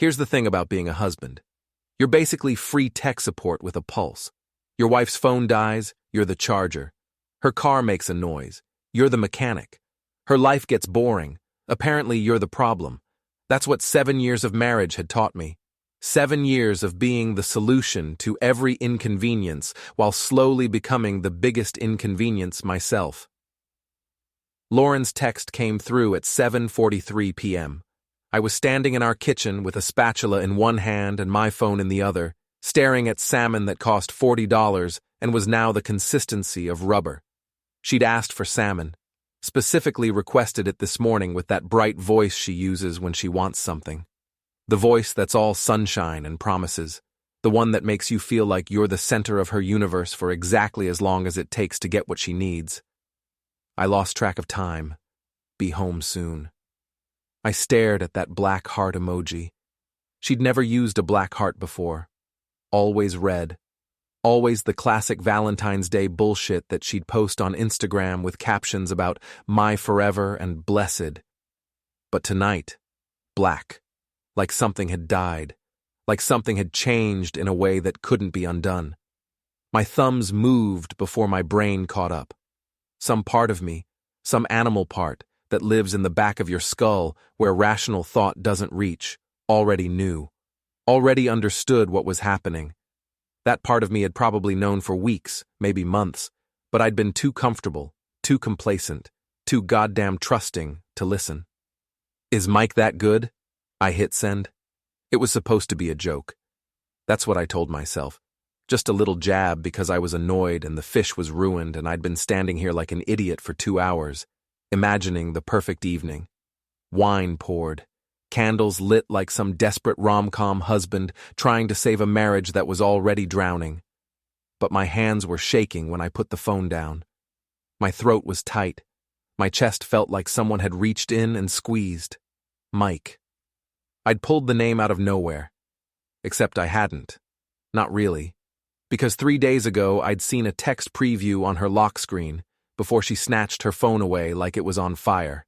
Here's the thing about being a husband. You're basically free tech support with a pulse. Your wife's phone dies, you're the charger. Her car makes a noise, you're the mechanic. Her life gets boring, apparently you're the problem. That's what 7 years of marriage had taught me. 7 years of being the solution to every inconvenience while slowly becoming the biggest inconvenience myself. Lauren's text came through at 7:43 p.m. I was standing in our kitchen with a spatula in one hand and my phone in the other, staring at salmon that cost $40 and was now the consistency of rubber. She'd asked for salmon, specifically requested it this morning with that bright voice she uses when she wants something. The voice that's all sunshine and promises, the one that makes you feel like you're the center of her universe for exactly as long as it takes to get what she needs. I lost track of time. Be home soon. I stared at that black heart emoji. She'd never used a black heart before. Always red. Always the classic Valentine's Day bullshit that she'd post on Instagram with captions about my forever and blessed. But tonight, black. Like something had died. Like something had changed in a way that couldn't be undone. My thumbs moved before my brain caught up. Some part of me, some animal part that lives in the back of your skull where rational thought doesn't reach, already knew, already understood what was happening. That part of me had probably known for weeks, maybe months, but I'd been too comfortable, too complacent, too goddamn trusting to listen. Is Mike that good? I hit send. It was supposed to be a joke. That's what I told myself. Just a little jab because I was annoyed and the fish was ruined and I'd been standing here like an idiot for 2 hours, imagining the perfect evening. Wine poured, candles lit like some desperate rom-com husband trying to save a marriage that was already drowning. But my hands were shaking when I put the phone down. My throat was tight. My chest felt like someone had reached in and squeezed. Mike. I'd pulled the name out of nowhere. Except I hadn't. Not really. Because 3 days ago I'd seen a text preview on her lock screen before she snatched her phone away like it was on fire.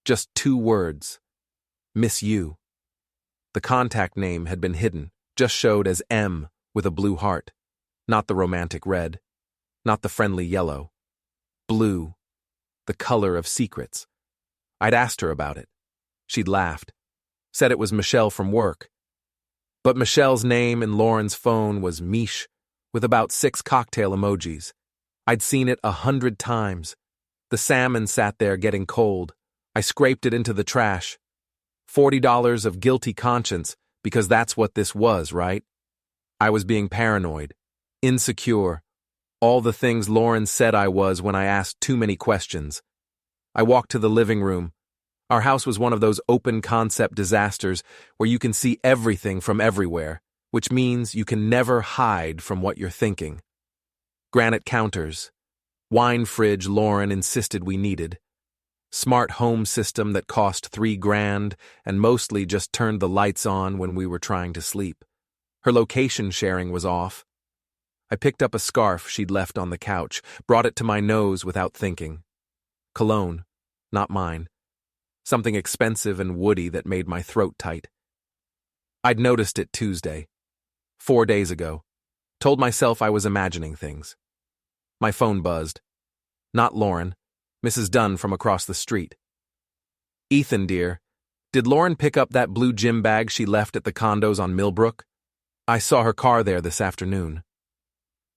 Just 2 words. Miss you. The contact name had been hidden, just showed as M with a blue heart. Not the romantic red. Not the friendly yellow. Blue. The color of secrets. I'd asked her about it. She'd laughed. Said it was Michelle from work. But Michelle's name in Lauren's phone was Mish, with about 6 cocktail emojis. I'd seen it 100 times. The salmon sat there getting cold. I scraped it into the trash. $40 of guilty conscience, because that's what this was, right? I was being paranoid, insecure, all the things Lauren said I was when I asked too many questions. I walked to the living room. Our house was one of those open-concept disasters where you can see everything from everywhere, which means you can never hide from what you're thinking. Granite counters. Wine fridge Lauren insisted we needed. Smart home system that cost $3,000 and mostly just turned the lights on when we were trying to sleep. Her location sharing was off. I picked up a scarf she'd left on the couch, brought it to my nose without thinking. Cologne, not mine. Something expensive and woody that made my throat tight. I'd noticed it Tuesday, 4 days ago. Told myself I was imagining things. My phone buzzed. Not Lauren, Mrs. Dunn from across the street. Ethan, dear, did Lauren pick up that blue gym bag she left at the condos on Millbrook? I saw her car there this afternoon.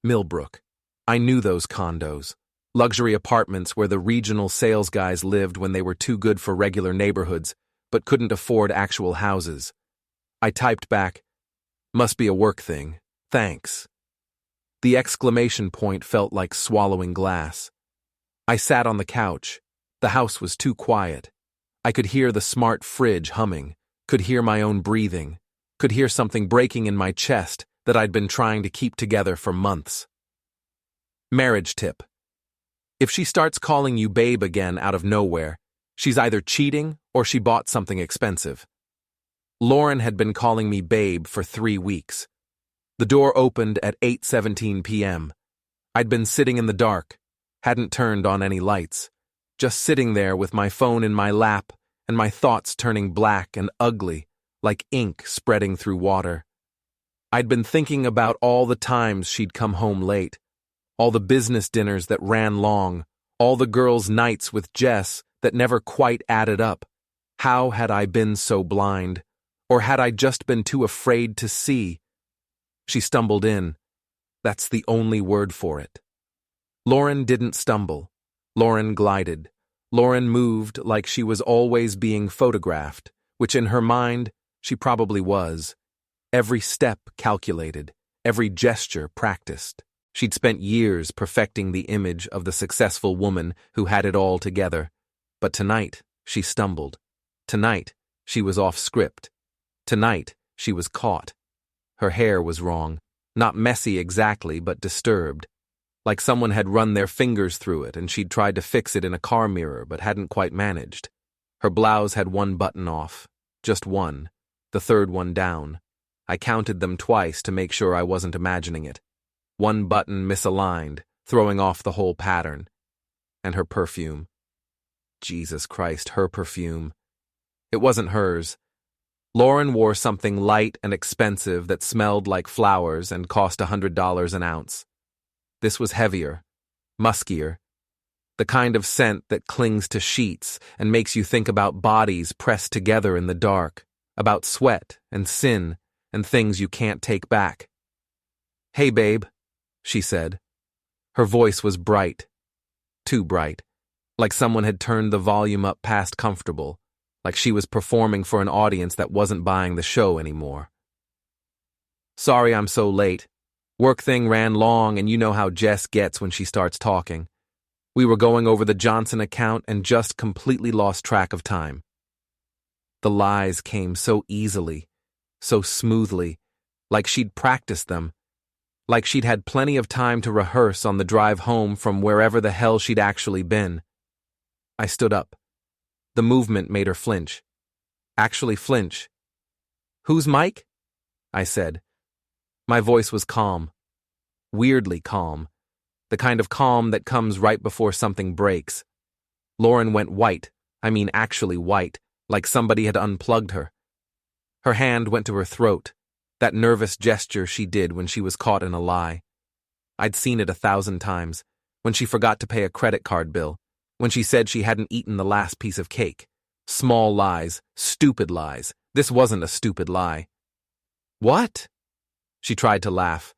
Millbrook. I knew those condos. Luxury apartments where the regional sales guys lived when they were too good for regular neighborhoods, but couldn't afford actual houses. I typed back, "Must be a work thing. Thanks." The exclamation point felt like swallowing glass. I sat on the couch. The house was too quiet. I could hear the smart fridge humming, could hear my own breathing, could hear something breaking in my chest that I'd been trying to keep together for months. Marriage tip. If she starts calling you babe again out of nowhere, she's either cheating or she bought something expensive. Lauren had been calling me babe for 3 weeks. The door opened at 8:17 p.m. I'd been sitting in the dark, hadn't turned on any lights, just sitting there with my phone in my lap and my thoughts turning black and ugly, like ink spreading through water. I'd been thinking about all the times she'd come home late, all the business dinners that ran long, all the girls' nights with Jess that never quite added up. How had I been so blind? Or had I just been too afraid to see? She stumbled in. That's the only word for it. Lauren didn't stumble. Lauren glided. Lauren moved like she was always being photographed, which in her mind, she probably was. Every step calculated, every gesture practiced. She'd spent years perfecting the image of the successful woman who had it all together. But tonight, she stumbled. Tonight, she was off script. Tonight, she was caught. Her hair was wrong. Not messy exactly, but disturbed. Like someone had run their fingers through it and she'd tried to fix it in a car mirror but hadn't quite managed. Her blouse had one button off. Just one. The third one down. I counted them twice to make sure I wasn't imagining it. One button misaligned, throwing off the whole pattern. And her perfume. Jesus Christ, her perfume. It wasn't hers. Lauren wore something light and expensive that smelled like flowers and cost $100 an ounce. This was heavier, muskier, the kind of scent that clings to sheets and makes you think about bodies pressed together in the dark, about sweat and sin and things you can't take back. "Hey, babe," she said. Her voice was bright, too bright, like someone had turned the volume up past comfortable, like she was performing for an audience that wasn't buying the show anymore. "Sorry I'm so late. Work thing ran long and you know how Jess gets when she starts talking. We were going over the Johnson account and just completely lost track of time." The lies came so easily, so smoothly, like she'd practiced them, like she'd had plenty of time to rehearse on the drive home from wherever the hell she'd actually been. I stood up. The movement made her flinch. Actually flinch. "Who's Mike?" I said. My voice was calm. Weirdly calm. The kind of calm that comes right before something breaks. Lauren went white, actually white, like somebody had unplugged her. Her hand went to her throat, that nervous gesture she did when she was caught in a lie. I'd seen it 1,000 times, when she forgot to pay a credit card bill, when she said she hadn't eaten the last piece of cake. Small lies, stupid lies. This wasn't a stupid lie. "What?" She tried to laugh.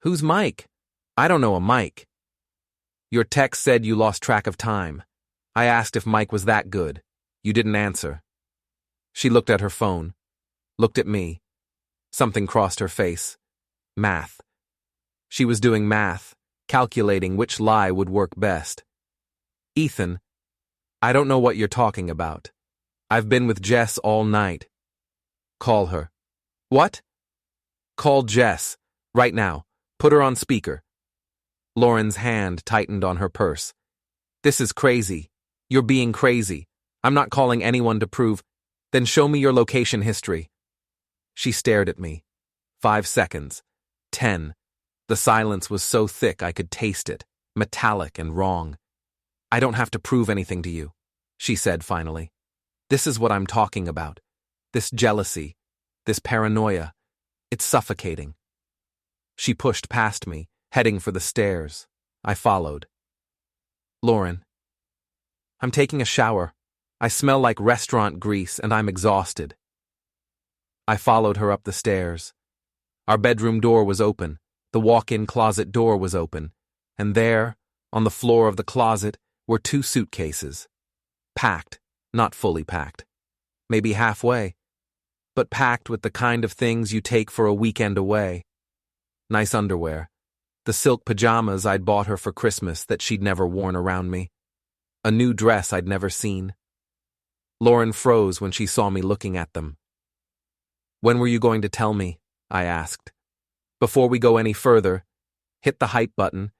"Who's Mike? I don't know a Mike." "Your text said you lost track of time. I asked if Mike was that good. You didn't answer." She looked at her phone, looked at me. Something crossed her face. Math. She was doing math, calculating which lie would work best. "Ethan, I don't know what you're talking about. I've been with Jess all night." "Call her." "What?" "Call Jess. Right now. Put her on speaker." Lauren's hand tightened on her purse. "This is crazy. You're being crazy. I'm not calling anyone to prove." "Then show me your location history." She stared at me. 5 seconds. 10. The silence was so thick I could taste it, metallic and wrong. "I don't have to prove anything to you," she said finally. "This is what I'm talking about. This jealousy, this paranoia. It's suffocating." She pushed past me, heading for the stairs. I followed. "Lauren, I'm taking a shower. I smell like restaurant grease and I'm exhausted." I followed her up the stairs. Our bedroom door was open, the walk-in closet door was open, and there, on the floor of the closet, were 2 suitcases. Packed, not fully packed. Maybe halfway. But packed with the kind of things you take for a weekend away. Nice underwear. The silk pajamas I'd bought her for Christmas that she'd never worn around me. A new dress I'd never seen. Lauren froze when she saw me looking at them. "When were you going to tell me?" I asked. "Before we go any further, hit the hype button.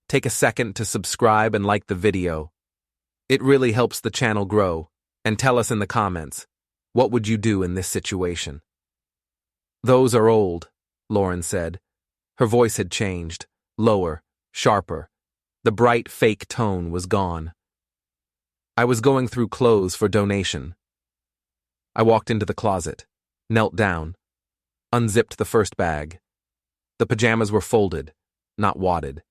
Take a second to subscribe and like the video. It really helps the channel grow. And tell us in the comments, what would you do in this situation?" "Those are old," Lauren said. Her voice had changed, lower, sharper. The bright fake tone was gone. "I was going through clothes for donation." I walked into the closet. knelt down, unzipped the first bag. The pajamas were folded, not wadded.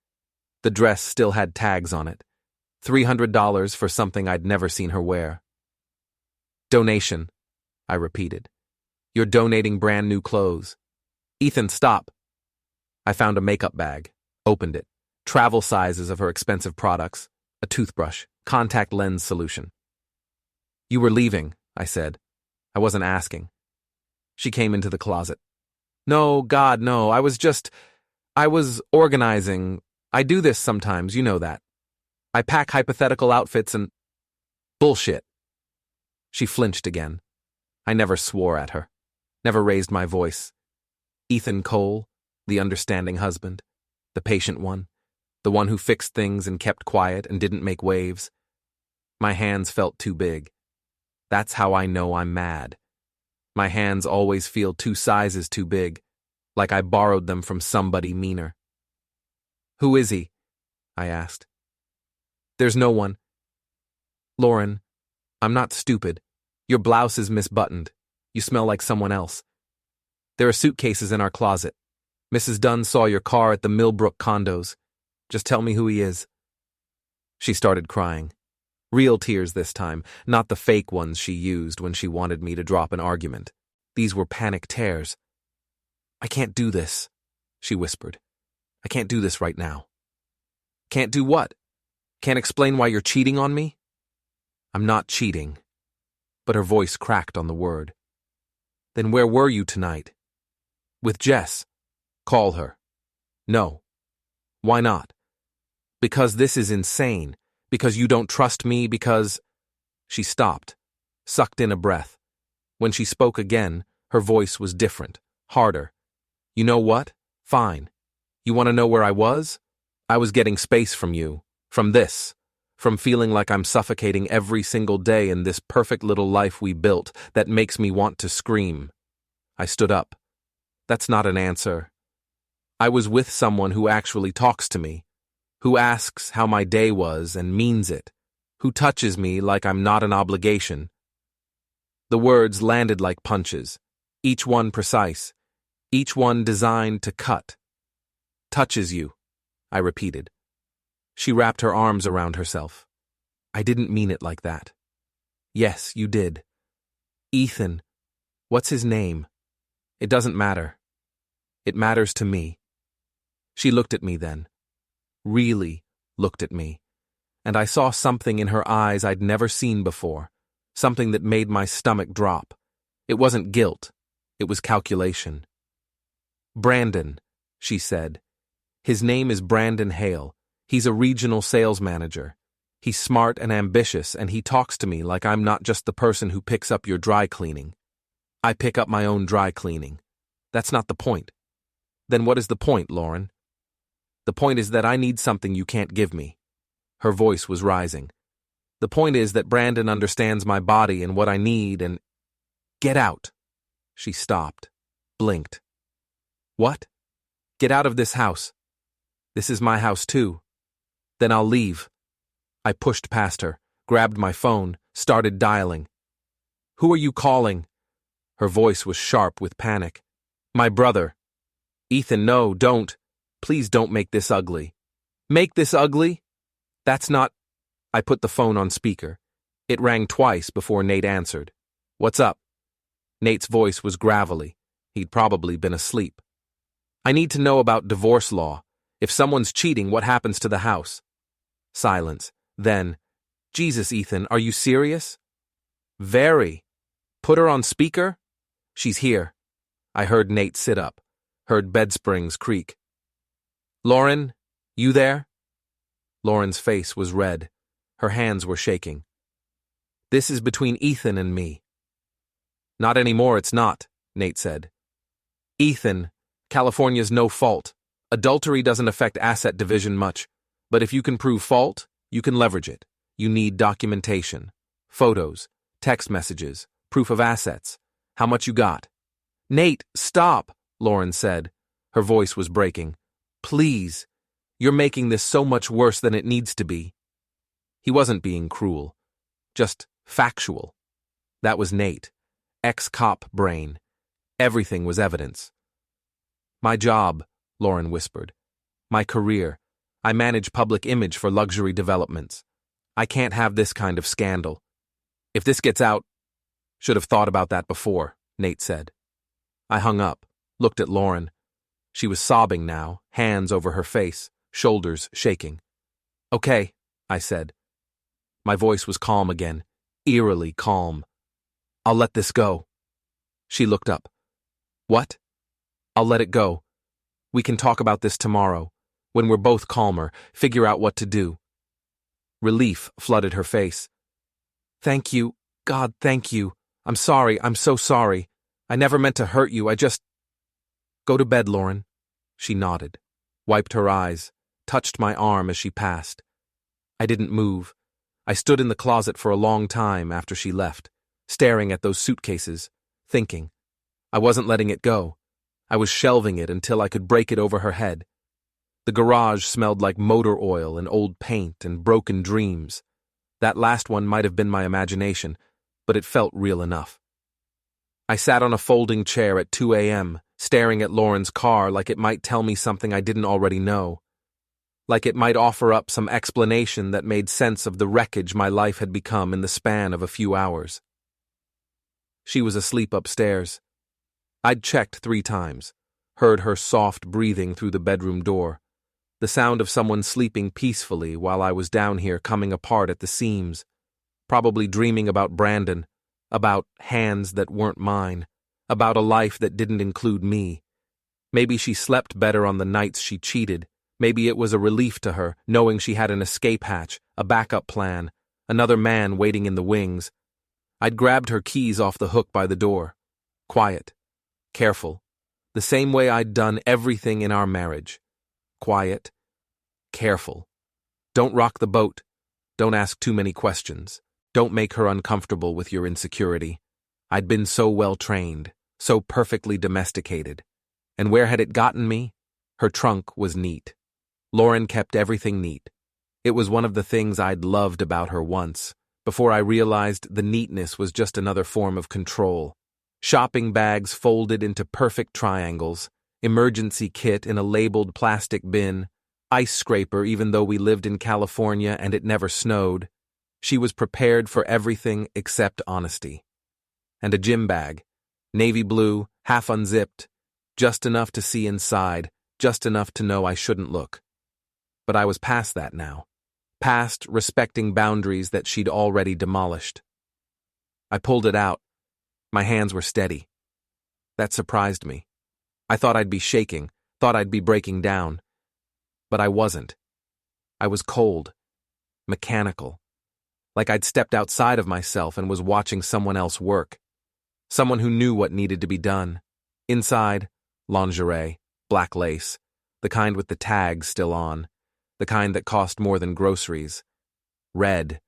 The dress still had tags on it. $300 for something I'd never seen her wear. Donation, I repeated. You're donating brand new clothes. Ethan, stop. I found a makeup bag, opened it. Travel sizes of her expensive products, a toothbrush, contact lens solution. You were leaving, I said. I wasn't asking. She came into the closet. No, God, no, I was organizing. I do this sometimes, you know that. I pack hypothetical outfits and… Bullshit. She flinched again. I never swore at her, never raised my voice. Ethan Cole, the understanding husband, the patient one, the one who fixed things and kept quiet and didn't make waves. My hands felt too big. That's how I know I'm mad. My hands always feel 2 sizes too big, like I borrowed them from somebody meaner. Who is he? I asked. There's no one. Lauren, I'm not stupid. Your blouse is misbuttoned. You smell like someone else. There are suitcases in our closet. Mrs. Dunn saw your car at the Millbrook condos. Just tell me who he is. She started crying. Real tears this time, not the fake ones she used when she wanted me to drop an argument. These were panic tears. I can't do this, she whispered. I can't do this right now. Can't do what? Can't explain why you're cheating on me? I'm not cheating. But her voice cracked on the word. Then where were you tonight? With Jess. Call her. No. Why not? Because this is insane. Because you don't trust me, because… She stopped, sucked in a breath. When she spoke again, her voice was different, harder. You know what? Fine. You want to know where I was? I was getting space from you, from this, from feeling like I'm suffocating every single day in this perfect little life we built that makes me want to scream. I stood up. That's not an answer. I was with someone who actually talks to me, who asks how my day was and means it, who touches me like I'm not an obligation. The words landed like punches, each one precise, each one designed to cut. Touches you, I repeated. She wrapped her arms around herself. I didn't mean it like that. Yes, you did. Ethan. What's his name? It doesn't matter. It matters to me. She looked at me then. Really looked at me. And I saw something in her eyes I'd never seen before. Something that made my stomach drop. It wasn't guilt. It was calculation. Brandon, she said. His name is Brandon Hale. He's a regional sales manager. He's smart and ambitious, and he talks to me like I'm not just the person who picks up your dry cleaning. I pick up my own dry cleaning. That's not the point. Then what is the point, Lauren? The point is that I need something you can't give me. Her voice was rising. The point is that Brandon understands my body and what I need and… Get out. She stopped, blinked. What? Get out of this house. This is my house too. Then I'll leave. I pushed past her, grabbed my phone, started dialing. Who are you calling? Her voice was sharp with panic. My brother. Ethan, no, don't. Please don't make this ugly. Make this ugly? That's not… I put the phone on speaker. It rang twice before Nate answered. What's up? Nate's voice was gravelly. He'd probably been asleep. I need to know about divorce law. If someone's cheating, what happens to the house? Silence. Then, Jesus, Ethan, are you serious? Very. Put her on speaker? She's here. I heard Nate sit up, heard bed springs creak. Lauren, you there? Lauren's face was red. Her hands were shaking. This is between Ethan and me. Not anymore, it's not, Nate said. Ethan, California's no fault. Adultery doesn't affect asset division much, but if you can prove fault, you can leverage it. You need documentation, photos, text messages, proof of assets, how much you got. Nate, stop, Lauren said. Her voice was breaking. Please, you're making this so much worse than it needs to be. He wasn't being cruel, just factual. That was Nate, ex-cop brain. Everything was evidence. My job, Lauren whispered. My career. I manage public image for luxury developments. I can't have this kind of scandal. If this gets out, should have thought about that before, Nate said. I hung up, looked at Lauren. She was sobbing now, hands over her face, shoulders shaking. Okay, I said. My voice was calm again, eerily calm. I'll let this go. She looked up. What? I'll let it go. We can talk about this tomorrow, when we're both calmer, figure out what to do. Relief flooded her face. Thank you. God, thank you. I'm sorry. I'm so sorry. I never meant to hurt you. I just... Go to bed, Lauren. She nodded, wiped her eyes, touched my arm as she passed. I didn't move. I stood in the closet for a long time after she left, staring at those suitcases, thinking. I wasn't letting it go. I was shelving it until I could break it over her head. The garage smelled like motor oil and old paint and broken dreams. That last one might have been my imagination, but it felt real enough. I sat on a folding chair at 2 a.m., staring at Lauren's car like it might tell me something I didn't already know. Like it might offer up some explanation that made sense of the wreckage my life had become in the span of a few hours. She was asleep upstairs. I'd checked 3 times, heard her soft breathing through the bedroom door, the sound of someone sleeping peacefully while I was down here coming apart at the seams, probably dreaming about Brandon, about hands that weren't mine, about a life that didn't include me. Maybe she slept better on the nights she cheated. Maybe it was a relief to her, knowing she had an escape hatch, a backup plan, another man waiting in the wings. I'd grabbed her keys off the hook by the door. Quiet. Careful. The same way I'd done everything in our marriage. Quiet. Careful. Don't rock the boat. Don't ask too many questions. Don't make her uncomfortable with your insecurity. I'd been so well trained, so perfectly domesticated. And where had it gotten me? Her trunk was neat. Lauren kept everything neat. It was one of the things I'd loved about her once, before I realized the neatness was just another form of control. Shopping bags folded into perfect triangles, emergency kit in a labeled plastic bin, ice scraper even though we lived in California and it never snowed. She was prepared for everything except honesty. And a gym bag, navy blue, half unzipped, just enough to see inside, just enough to know I shouldn't look. But I was past that now, past respecting boundaries that she'd already demolished. I pulled it out. My hands were steady. That surprised me. I thought I'd be shaking, thought I'd be breaking down. But I wasn't. I was cold, mechanical, like I'd stepped outside of myself and was watching someone else work. Someone who knew what needed to be done. Inside, lingerie, black lace, the kind with the tags still on, the kind that cost more than groceries. Red.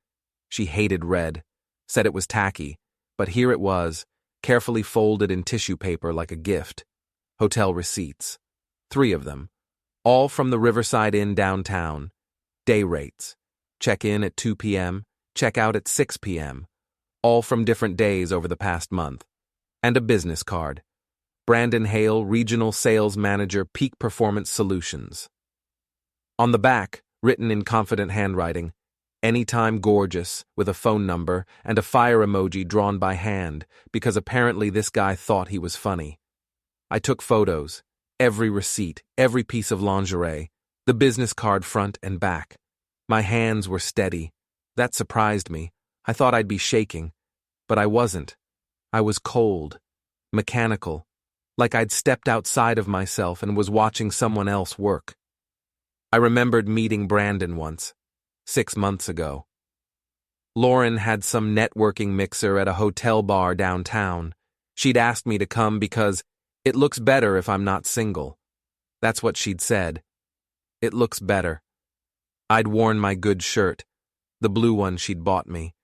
She hated red, said it was tacky, but here it was, carefully folded in tissue paper like a gift. Hotel receipts. 3 of them. All from the Riverside Inn downtown. Day rates. Check in at 2 p.m., check out at 6 p.m. All from different days over the past month. And a business card. Brandon Hale, Regional Sales Manager, Peak Performance Solutions. On the back, written in confident handwriting, anytime gorgeous, with a phone number and a fire emoji drawn by hand, because apparently this guy thought he was funny. I took photos, every receipt, every piece of lingerie, the business card front and back. My hands were steady. That surprised me. I thought I'd be shaking, but I wasn't. I was cold, mechanical, like I'd stepped outside of myself and was watching someone else work. I remembered meeting Brandon once, 6 months ago. Lauren had some networking mixer at a hotel bar downtown. She'd asked me to come because it looks better if I'm not single. That's what she'd said. It looks better. I'd worn my good shirt, the blue one she'd bought me,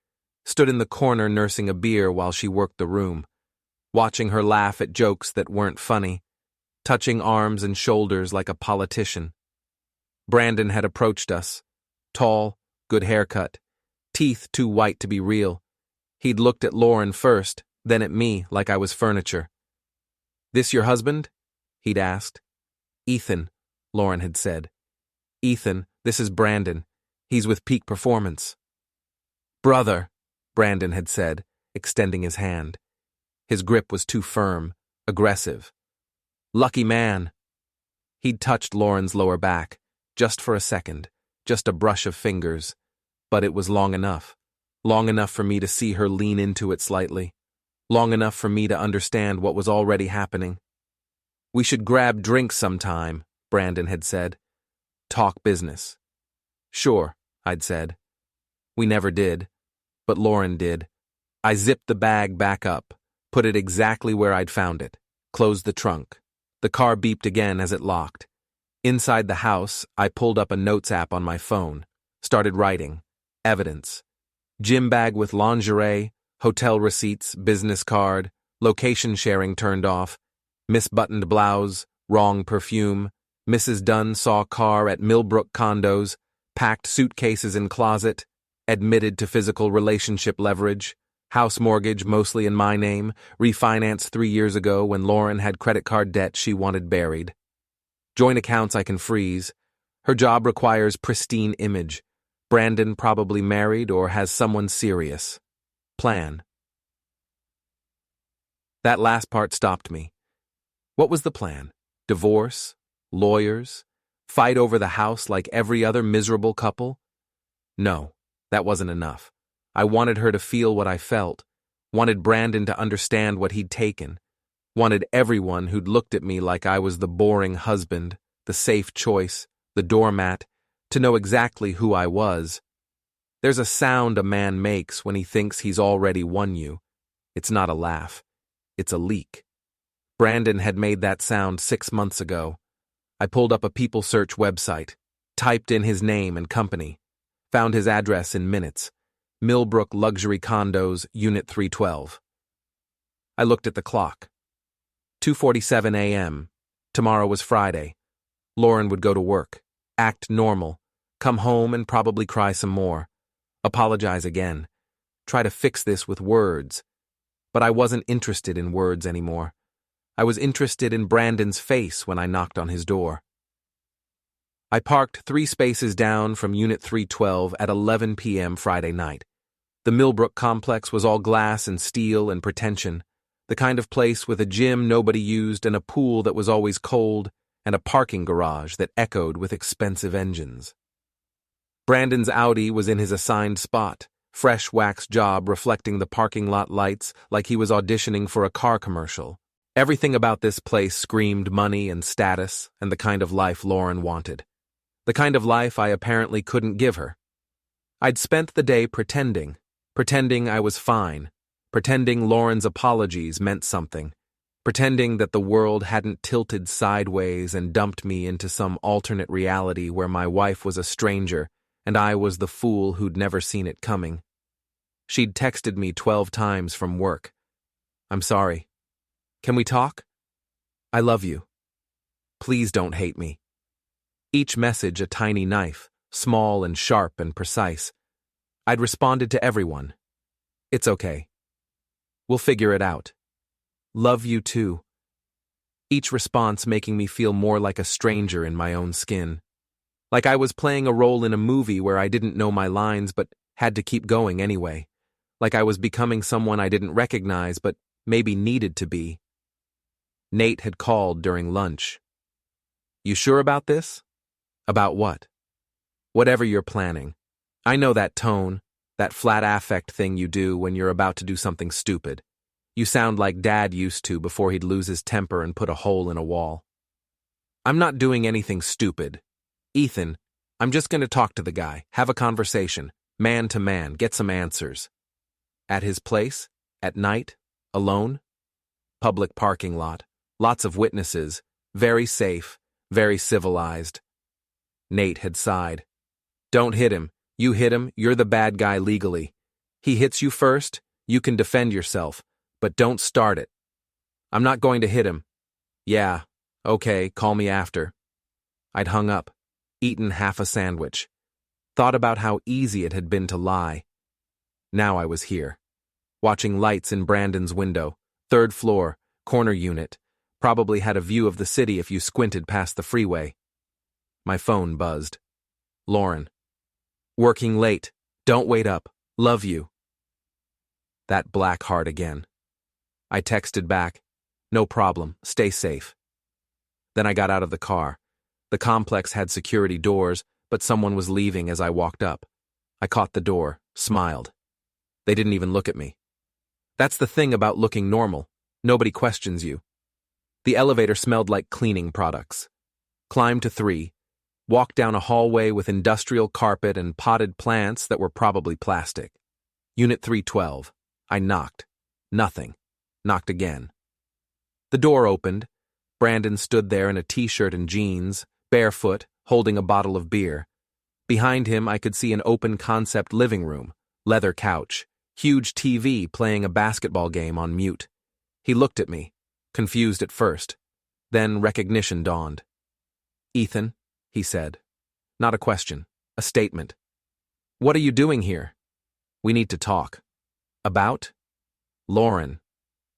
stood in the corner nursing a beer while she worked the room, watching her laugh at jokes that weren't funny, touching arms and shoulders like a politician. Brandon had approached us, tall, good haircut, teeth too white to be real. He'd looked at Lauren first, then at me like I was furniture. "This your husband?" he'd asked. "Ethan," Lauren had said. "Ethan, this is Brandon. He's with Peak Performance." "Brother," Brandon had said, extending his hand. His grip was too firm, aggressive. "Lucky man." He'd touched Lauren's lower back, just for a second, just a brush of fingers, but it was long enough for me to see her lean into it slightly, long enough for me to understand what was already happening. "We should grab drinks sometime," Brandon had said. "Talk business." "Sure," I'd said. We never did, but Lauren did. I zipped the bag back up, put it exactly where I'd found it, closed the trunk. The car beeped again as it locked. Inside the house, I pulled up a notes app on my phone, started writing. Evidence. Gym bag with lingerie, hotel receipts, business card, location sharing turned off, misbuttoned blouse, wrong perfume, Mrs. Dunn saw car at Millbrook condos, packed suitcases in closet, admitted to physical relationship leverage, house mortgage mostly in my name, refinanced 3 years ago when Lauren had credit card debt she wanted buried. Joint accounts I can freeze. Her job requires pristine image. Brandon probably married or has someone serious. Plan. That last part stopped me. What was the plan? Divorce? Lawyers? Fight over the house like every other miserable couple? No, that wasn't enough. I wanted her to feel what I felt, wanted Brandon to understand what he'd taken, wanted everyone who'd looked at me like I was the boring husband, the safe choice, the doormat, to know exactly who I was. There's a sound a man makes when he thinks he's already won you. It's not a laugh. It's a leak. Brandon had made that sound 6 months ago. I pulled up a people search website, typed in his name and company, found his address in minutes. Millbrook Luxury Condos, Unit 312. I looked at the clock. 2:47 a.m. Tomorrow was Friday. Lauren would go to work, act normal, come home and probably cry some more, apologize again, try to fix this with words. But I wasn't interested in words anymore. I was interested in Brandon's face when I knocked on his door. I parked 3 spaces down from Unit 312 at 11 p.m. Friday night. The Millbrook complex was all glass and steel and pretension, the kind of place with a gym nobody used and a pool that was always cold and a parking garage that echoed with expensive engines. Brandon's Audi was in his assigned spot, fresh wax job reflecting the parking lot lights like he was auditioning for a car commercial. Everything about this place screamed money and status and the kind of life Lauren wanted. The kind of life I apparently couldn't give her. I'd spent the day pretending I was fine, pretending Lauren's apologies meant something, pretending that the world hadn't tilted sideways and dumped me into some alternate reality where my wife was a stranger and I was the fool who'd never seen it coming. She'd texted me 12 times from work. "I'm sorry. Can we talk? I love you. Please don't hate me." Each message a tiny knife, small and sharp and precise. I'd responded to everyone. "It's okay. We'll figure it out. Love you too." Each response making me feel more like a stranger in my own skin. Like I was playing a role in a movie where I didn't know my lines but had to keep going anyway. Like I was becoming someone I didn't recognize but maybe needed to be. Nate had called during lunch. "You sure about this?" "About what?" "Whatever you're planning. I know that tone, that flat affect thing you do when you're about to do something stupid. You sound like Dad used to before he'd lose his temper and put a hole in a wall." "I'm not doing anything stupid. Ethan, I'm just going to talk to the guy, have a conversation, man to man, get some answers." At his place? At night? Alone? Public parking lot. Lots of witnesses. Very safe. Very civilized. Nate had sighed. "Don't hit him. You hit him, you're the bad guy legally. He hits you first, you can defend yourself, but don't start it." "I'm not going to hit him." "Yeah, okay, call me after." I'd hung up, eaten half a sandwich, thought about how easy it had been to lie. Now I was here, watching lights in Brandon's window, 3rd floor, corner unit, Probably had a view of the city if you squinted past the freeway. My phone buzzed. Lauren. Working late. Don't wait up. Love you. That black heart again. I texted back. No problem. Stay safe. Then I got out of the car. The complex had security doors, but someone was leaving as I walked up. I caught the door, smiled. They didn't even look at me. That's the thing about looking normal. Nobody questions you. The elevator smelled like cleaning products. Climbed to 3. Walked down a hallway with industrial carpet and potted plants that were probably plastic. Unit 312. I knocked. Nothing. Knocked again. The door opened. Brandon stood there in a t-shirt and jeans, barefoot, holding a bottle of beer. Behind him, I could see an open-concept living room, leather couch, huge TV playing a basketball game on mute. He looked at me, confused at first. Then recognition dawned. Ethan, he said. Not a question, a statement. What are you doing here? We need to talk. About? Lauren.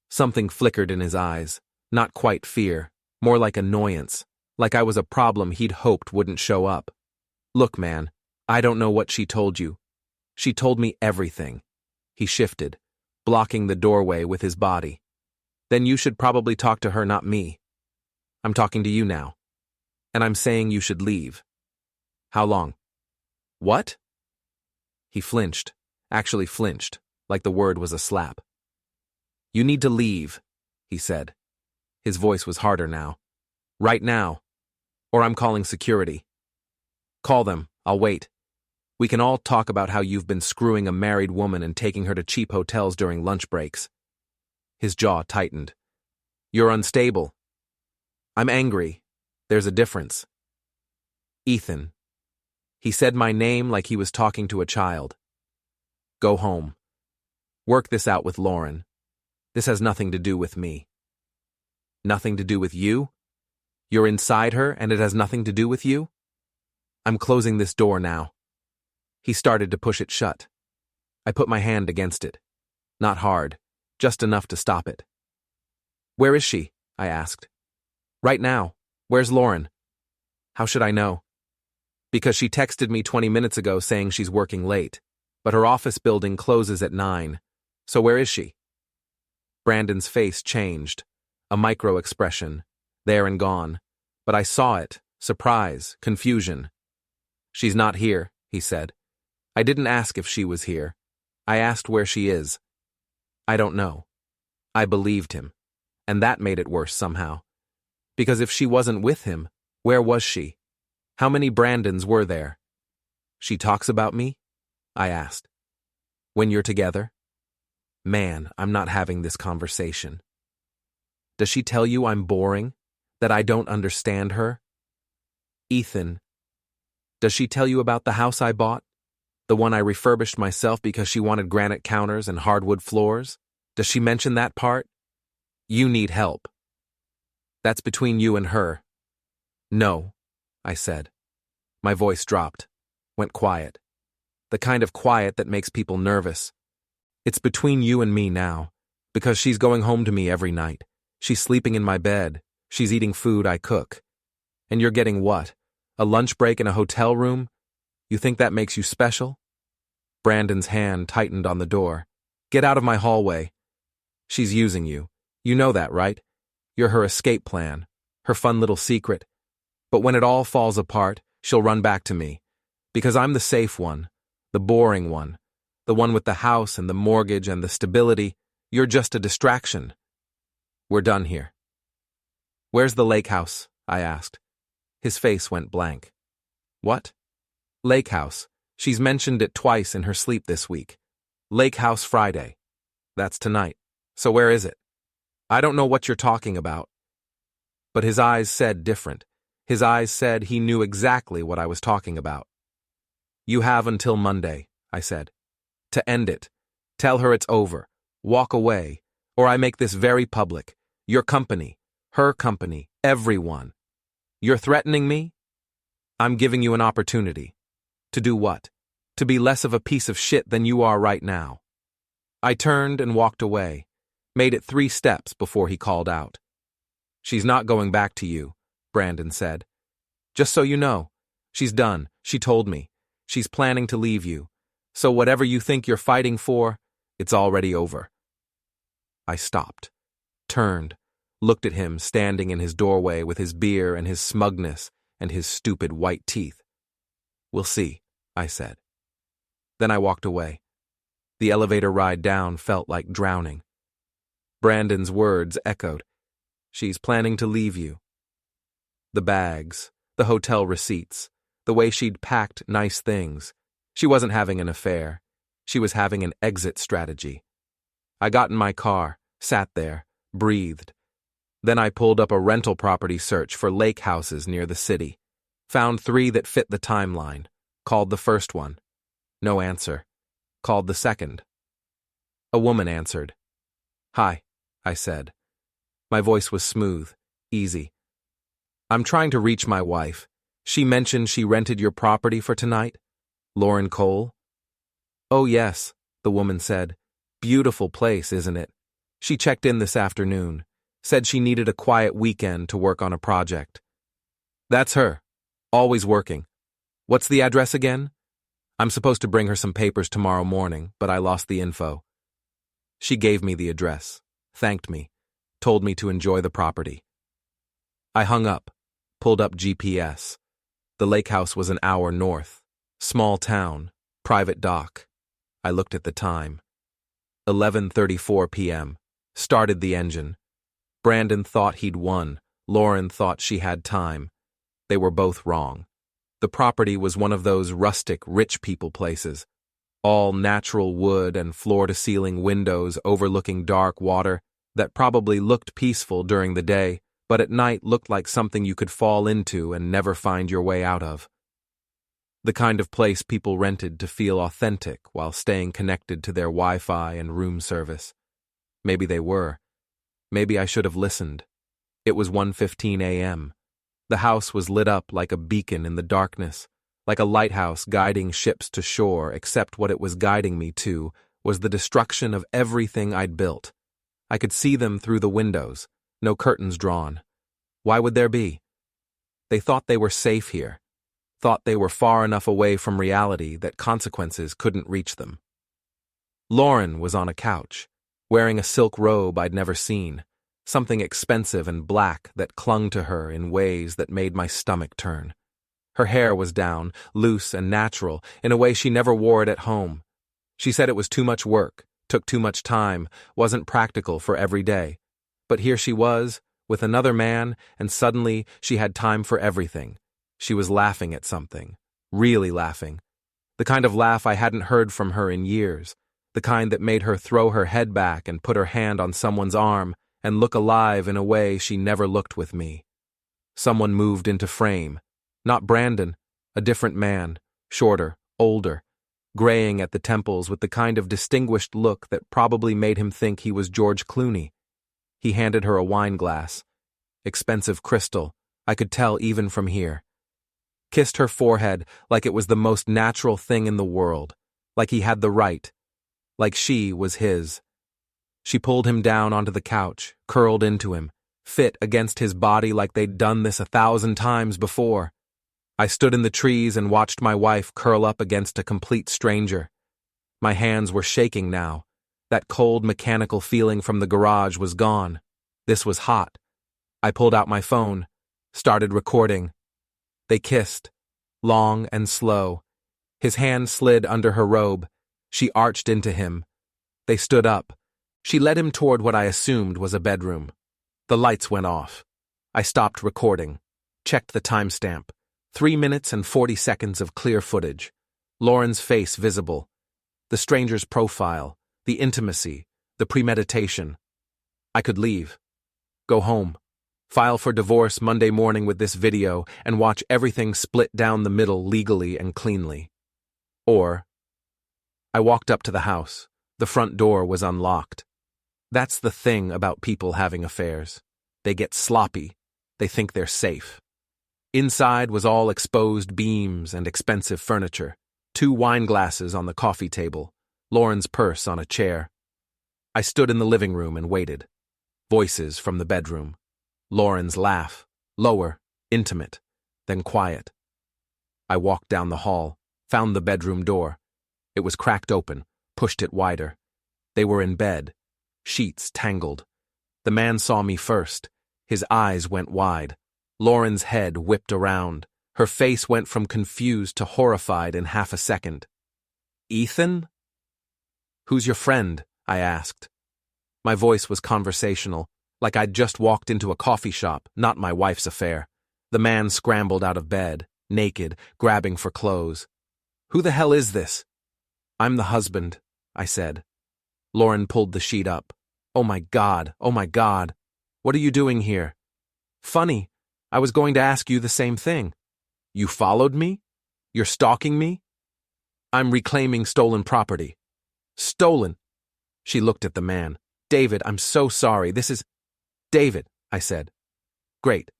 Something flickered in his eyes, not quite fear, more like annoyance, like I was a problem he'd hoped wouldn't show up. Look, man, I don't know what she told you. She told me everything. He shifted, blocking the doorway with his body. Then you should probably talk to her, not me. I'm talking to you now. And I'm saying you should leave. How long? What? He flinched, actually flinched, like the word was a slap. You need to leave, he said. His voice was harder now. Right now. Or I'm calling security. Call them, I'll wait. We can all talk about how you've been screwing a married woman and taking her to cheap hotels during lunch breaks. His jaw tightened. You're unstable. I'm angry. There's a difference. Ethan. He said my name like he was talking to a child. Go home. Work this out with Lauren. This has nothing to do with me. Nothing to do with you? You're inside her and it has nothing to do with you? I'm closing this door now. He started to push it shut. I put my hand against it. Not hard, just enough to stop it. Where is she? I asked. Right now. Where's Lauren? How should I know? Because she texted me 20 minutes ago saying she's working late, but her office building closes at 9. So where is she? Brandon's face changed, a micro-expression, there and gone, but I saw it, surprise, confusion. She's not here, he said. I didn't ask if she was here. I asked where she is. I don't know. I believed him, and that made it worse somehow. Because if she wasn't with him, where was she? How many Brandons were there? She talks about me? I asked. When you're together? Man, I'm not having this conversation. Does she tell you I'm boring? That I don't understand her? Ethan. Does she tell you about the house I bought? The one I refurbished myself because she wanted granite counters and hardwood floors? Does she mention that part? You need help. That's between you and her. No, I said. My voice dropped, went quiet. The kind of quiet that makes people nervous. It's between you and me now, because she's going home to me every night. She's sleeping in my bed. She's eating food I cook. And you're getting what? A lunch break in a hotel room? You think that makes you special? Brandon's hand tightened on the door. Get out of my hallway. She's using you. You know that, right? You're her escape plan, her fun little secret. But when it all falls apart, she'll run back to me. Because I'm the safe one, the boring one, the one with the house and the mortgage and the stability. You're just a distraction. We're done here. Where's the lake house? I asked. His face went blank. What? Lake house. She's mentioned it twice in her sleep this week. Lake house Friday. That's tonight. So where is it? I don't know what you're talking about. But his eyes said different. His eyes said he knew exactly what I was talking about. You have until Monday, I said. To end it. Tell her it's over. Walk away. Or I make this very public. Your company. Her company. Everyone. You're threatening me? I'm giving you an opportunity. To do what? To be less of a piece of shit than you are right now. I turned and walked away. Made it 3 steps before he called out. She's not going back to you, Brandon said. Just so you know, she's done, she told me. She's planning to leave you. So whatever you think you're fighting for, it's already over. I stopped, turned, looked at him standing in his doorway with his beer and his smugness and his stupid white teeth. We'll see, I said. Then I walked away. The elevator ride down felt like drowning. Brandon's words echoed. She's planning to leave you. The bags, the hotel receipts, the way she'd packed nice things. She wasn't having an affair. She was having an exit strategy. I got in my car, sat there, breathed. Then I pulled up a rental property search for lake houses near the city. Found 3 that fit the timeline. Called the first one. No answer. Called the second. A woman answered. Hi, I said. My voice was smooth, easy. I'm trying to reach my wife. She mentioned she rented your property for tonight? Lauren Cole? Oh yes, the woman said. Beautiful place, isn't it? She checked in this afternoon. Said she needed a quiet weekend to work on a project. That's her. Always working. What's the address again? I'm supposed to bring her some papers tomorrow morning, but I lost the info. She gave me the address, thanked me, told me to enjoy the property. I hung up, pulled up GPS. The lake house was an hour north. Small town, private dock. I looked at the time. 11:34 p.m. Started the engine. Brandon thought he'd won. Lauren thought she had time. They were both wrong. The property was one of those rustic, rich people places. All natural wood and floor-to-ceiling windows overlooking dark water that probably looked peaceful during the day, but at night looked like something you could fall into and never find your way out of. The kind of place people rented to feel authentic while staying connected to their Wi-Fi and room service. Maybe they were. Maybe I should have listened. It was 1:15 a.m. The house was lit up like a beacon in the darkness, like a lighthouse guiding ships to shore, except what it was guiding me to was the destruction of everything I'd built. I could see them through the windows, no curtains drawn. Why would there be? They thought they were safe here, thought they were far enough away from reality that consequences couldn't reach them. Lauren was on a couch, wearing a silk robe I'd never seen, something expensive and black that clung to her in ways that made my stomach turn. Her hair was down, loose and natural, in a way she never wore it at home. She said it was too much work, took too much time, wasn't practical for every day. But here she was, with another man, and suddenly she had time for everything. She was laughing at something, really laughing. The kind of laugh I hadn't heard from her in years, the kind that made her throw her head back and put her hand on someone's arm and look alive in a way she never looked with me. Someone moved into frame. Not Brandon, a different man, shorter, older, graying at the temples with the kind of distinguished look that probably made him think he was George Clooney. He handed her a wine glass. Expensive crystal, I could tell even from here. Kissed her forehead like it was the most natural thing in the world, like he had the right, like she was his. She pulled him down onto the couch, curled into him, fit against his body like they'd done this 1,000 times before. I stood in the trees and watched my wife curl up against a complete stranger. My hands were shaking now. That cold mechanical feeling from the garage was gone. This was hot. I pulled out my phone, started recording. They kissed, long and slow. His hand slid under her robe. She arched into him. They stood up. She led him toward what I assumed was a bedroom. The lights went off. I stopped recording, checked the timestamp. 3 minutes and 40 seconds of clear footage. Lauren's face visible. The stranger's profile, the intimacy, the premeditation. I could leave. Go home. File for divorce Monday morning with this video and watch everything split down the middle legally and cleanly. Or, I walked up to the house. The front door was unlocked. That's the thing about people having affairs. They get sloppy. They think they're safe. Inside was all exposed beams and expensive furniture. 2 wine glasses on the coffee table. Lauren's purse on a chair. I stood in the living room and waited. Voices from the bedroom. Lauren's laugh, lower, intimate, then quiet. I walked down the hall, found the bedroom door. It was cracked open, pushed it wider. They were in bed, sheets tangled. The man saw me first. His eyes went wide. Lauren's head whipped around. Her face went from confused to horrified in half a second. "Ethan?" "Who's your friend?" I asked. My voice was conversational, like I'd just walked into a coffee shop, not my wife's affair. The man scrambled out of bed, naked, grabbing for clothes. "Who the hell is this?" "I'm the husband," I said. Lauren pulled the sheet up. Oh my God. What are you doing here?" "Funny. I was going to ask you the same thing." "You followed me? You're stalking me?" "I'm reclaiming stolen property." "Stolen?" She looked at the man. "David, I'm so sorry. This is—" "David," I said. "Great.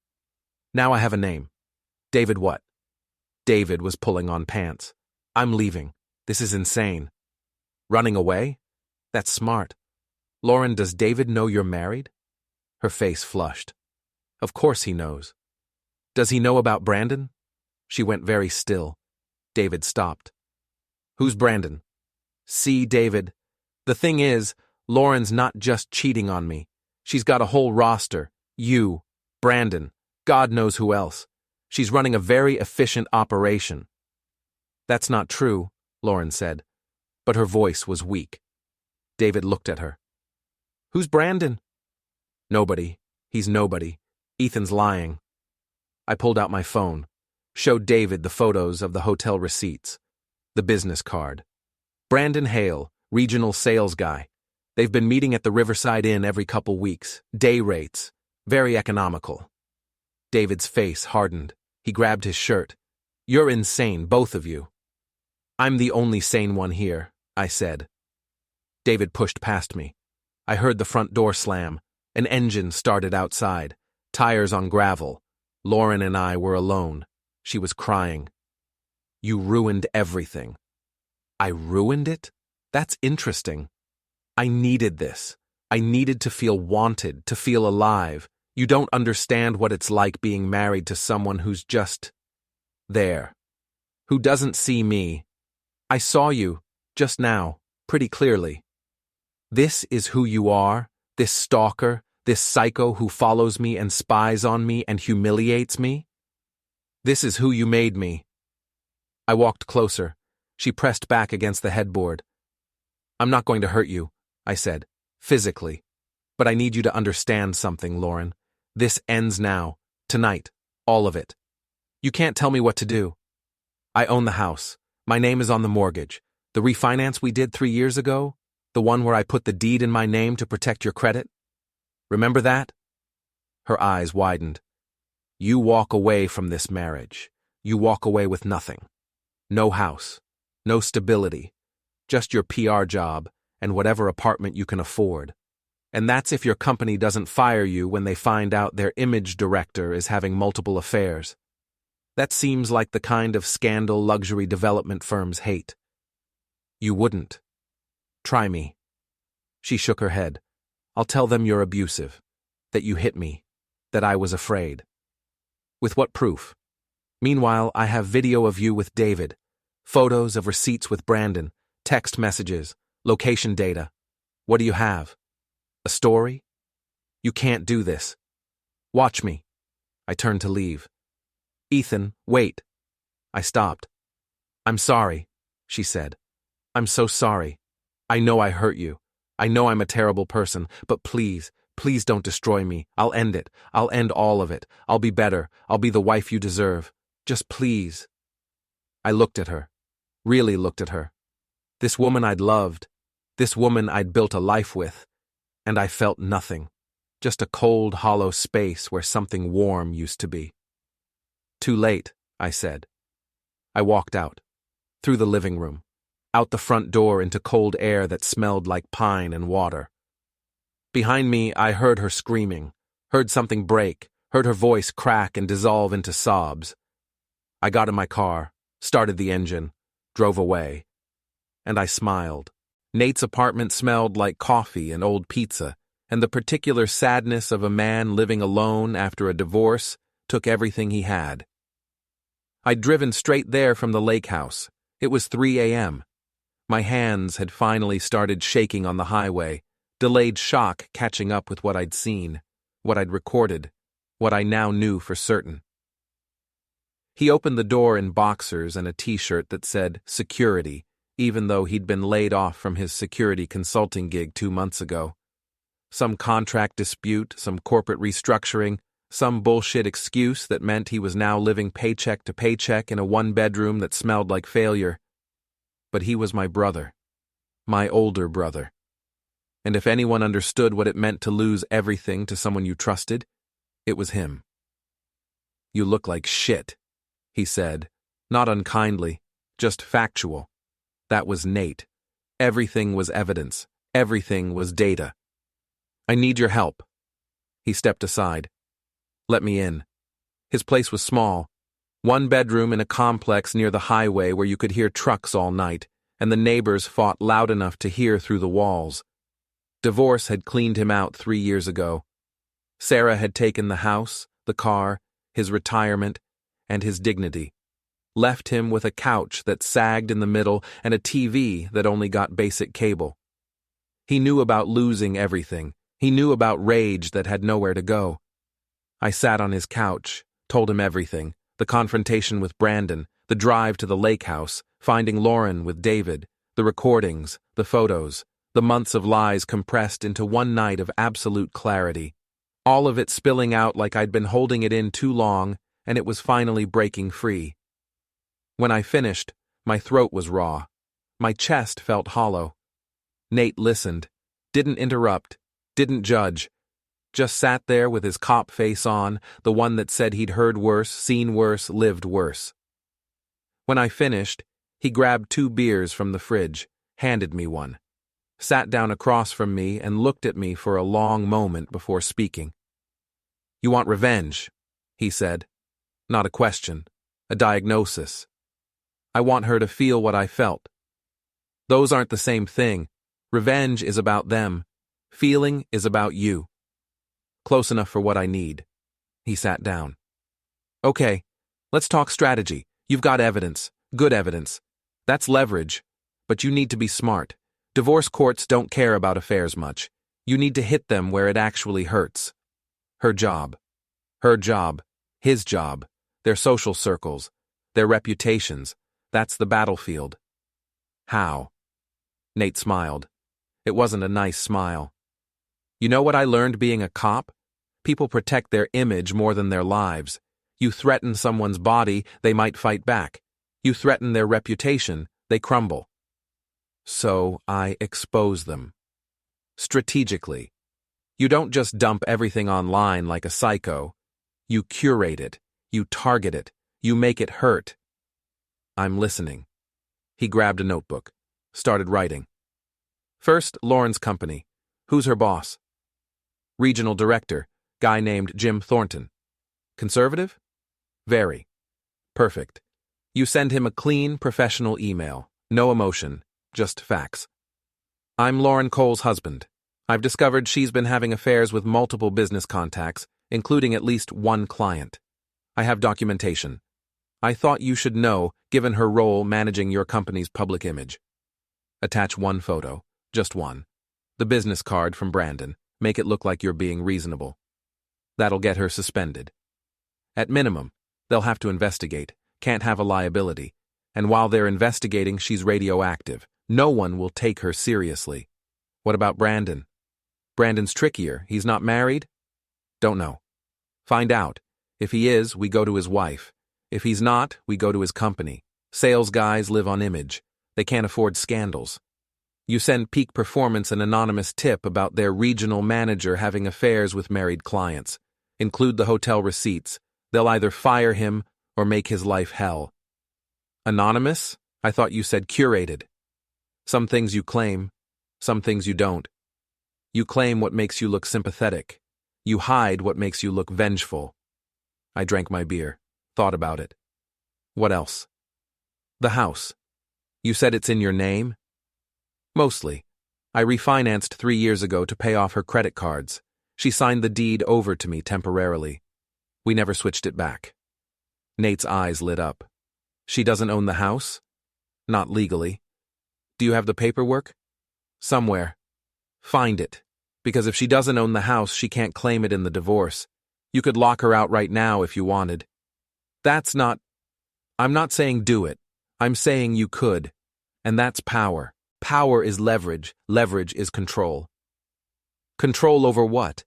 Now I have a name." "David what?" David was pulling on pants. "I'm leaving. This is insane." "Running away? That's smart. Lauren, does David know you're married?" Her face flushed. "Of course he knows." "Does he know about Brandon?" She went very still. David stopped. "Who's Brandon?" "See, David. The thing is, Lauren's not just cheating on me. She's got a whole roster. You, Brandon, God knows who else. She's running a very efficient operation." "That's not true," Lauren said, but her voice was weak. David looked at her. "Who's Brandon?" "Nobody. He's nobody. Ethan's lying." I pulled out my phone, showed David the photos of the hotel receipts, the business card. "Brandon Hale, regional sales guy. They've been meeting at the Riverside Inn every couple weeks. Day rates. Very economical." David's face hardened. He grabbed his shirt. "You're insane, both of you." "I'm the only sane one here," I said. David pushed past me. I heard the front door slam. An engine started outside. Tires on gravel. Lauren and I were alone. She was crying. "You ruined everything." "I ruined it? That's interesting. I needed this. I needed to feel wanted, to feel alive. You don't understand what it's like being married to someone who's just there, who doesn't see me. I saw you, just now, pretty clearly. This is who you are, this stalker, this psycho who follows me and spies on me and humiliates me? This is who you made me." I walked closer. She pressed back against the headboard. "I'm not going to hurt you," I said, "physically. But I need you to understand something, Lauren. This ends now, tonight, all of it. You can't tell me what to do. I own the house. My name is on the mortgage. The refinance we did 3 years ago, the one where I put the deed in my name to protect your credit. Remember that?" Her eyes widened. "You walk away from this marriage. You walk away with nothing. No house, no stability, just your PR job and whatever apartment you can afford. And that's if your company doesn't fire you when they find out their image director is having multiple affairs. That seems like the kind of scandal luxury development firms hate. You wouldn't. Try me." She shook her head. "I'll tell them you're abusive, that you hit me, that I was afraid." "With what proof?" "Meanwhile, I have video of you with David, photos of receipts with Brandon, text messages, location data. What do you have? A story? You can't do this. Watch me." I turned to leave. "Ethan, wait." I stopped. "I'm sorry," she said. "I'm so sorry. I know I hurt you. I know I'm a terrible person, but please, please don't destroy me. I'll end it. I'll end all of it. I'll be better. I'll be the wife you deserve. Just please." I looked at her. Really looked at her. This woman I'd loved. This woman I'd built a life with. And I felt nothing. Just a cold, hollow space where something warm used to be. "Too late," I said. I walked out. Through the living room. Out the front door into cold air that smelled like pine and water. Behind me, I heard her screaming, heard something break, heard her voice crack and dissolve into sobs. I got in my car, started the engine, drove away. And I smiled. Nate's apartment smelled like coffee and old pizza. and the particular sadness of a man living alone after a divorce took everything he had. I'd driven straight there from the lake house. It was 3 a.m. My hands had finally started shaking on the highway, delayed shock catching up with what I'd seen, what I'd recorded, what I now knew for certain. He opened the door in boxers and a t-shirt that said security, even though he'd been laid off from his security consulting gig 2 months ago. Some contract dispute, some corporate restructuring, some bullshit excuse that meant he was now living paycheck to paycheck in a one-bedroom that smelled like failure. But he was my brother, my older brother. And if anyone understood what it meant to lose everything to someone you trusted, it was him. "You look like shit," he said, not unkindly, just factual. That was Nate. Everything was evidence. Everything was data. "I need your help." He stepped aside. "Let me in." His place was small. 1 bedroom in a complex near the highway where you could hear trucks all night, and the neighbors fought loud enough to hear through the walls. Divorce had cleaned him out 3 years ago. Sarah had taken the house, the car, his retirement, and his dignity. Left him with a couch that sagged in the middle and a TV that only got basic cable. He knew about losing everything. He knew about rage that had nowhere to go. I sat on his couch, told him everything, the confrontation with Brandon, the drive to the lake house, finding Lauren with David, the recordings, the photos, the months of lies compressed into one night of absolute clarity. All of it spilling out like I'd been holding it in too long, and it was finally breaking free. When I finished, my throat was raw. My chest felt hollow. Nate listened, didn't interrupt, didn't judge, just sat there with his cop face on, the one that said he'd heard worse, seen worse, lived worse. When I finished, he grabbed 2 beers from the fridge, handed me one, sat down across from me and looked at me for a long moment before speaking. "You want revenge," he said. Not a question, a diagnosis. "I want her to feel what I felt." "Those aren't the same thing. Revenge is about them. Feeling is about you." "Close enough for what I need." He sat down. "Okay, let's talk strategy. You've got evidence, good evidence. That's leverage, but you need to be smart. Divorce courts don't care about affairs much. You need to hit them where it actually hurts. Her job, his job, their social circles, their reputations. That's the battlefield." "How?" Nate smiled. It wasn't a nice smile. "You know what I learned being a cop? People protect their image more than their lives. You threaten someone's body, they might fight back. You threaten their reputation, they crumble. So I expose them. Strategically. You don't just dump everything online like a psycho. You curate it. You target it. You make it hurt." "I'm listening." He grabbed a notebook, started writing. "First, Lauren's company. Who's her boss?" "Regional director, guy named Jim Thornton." "Conservative?" "Very." "Perfect. You send him a clean, professional email. No emotion, just facts. I'm Lauren Cole's husband. I've discovered she's been having affairs with multiple business contacts, including at least one client. I have documentation. I thought you should know, given her role managing your company's public image. Attach 1 photo, just one. The business card from Brandon. Make it look like you're being reasonable. That'll get her suspended. At minimum, they'll have to investigate, can't have a liability, and while they're investigating, she's radioactive. No one will take her seriously. What about Brandon? Brandon's trickier. He's not married? Don't know. Find out. If he is, we go to his wife. If he's not, we go to his company. Sales guys live on image. They can't afford scandals. You send Peak Performance an anonymous tip about their regional manager having affairs with married clients. Include the hotel receipts. They'll either fire him or make his life hell. Anonymous? I thought you said curated. Some things you claim, some things you don't. You claim what makes you look sympathetic. You hide what makes you look vengeful. I drank my beer, thought about it. What else? The house. You said it's in your name? Mostly. I refinanced 3 years ago to pay off her credit cards. She signed the deed over to me temporarily. We never switched it back. Nate's eyes lit up. She doesn't own the house? Not legally. Do you have the paperwork? Somewhere. Find it. Because if she doesn't own the house, she can't claim it in the divorce. You could lock her out right now if you wanted. I'm not saying do it. I'm saying you could. And that's power. Power is leverage. Leverage is control. Control over what?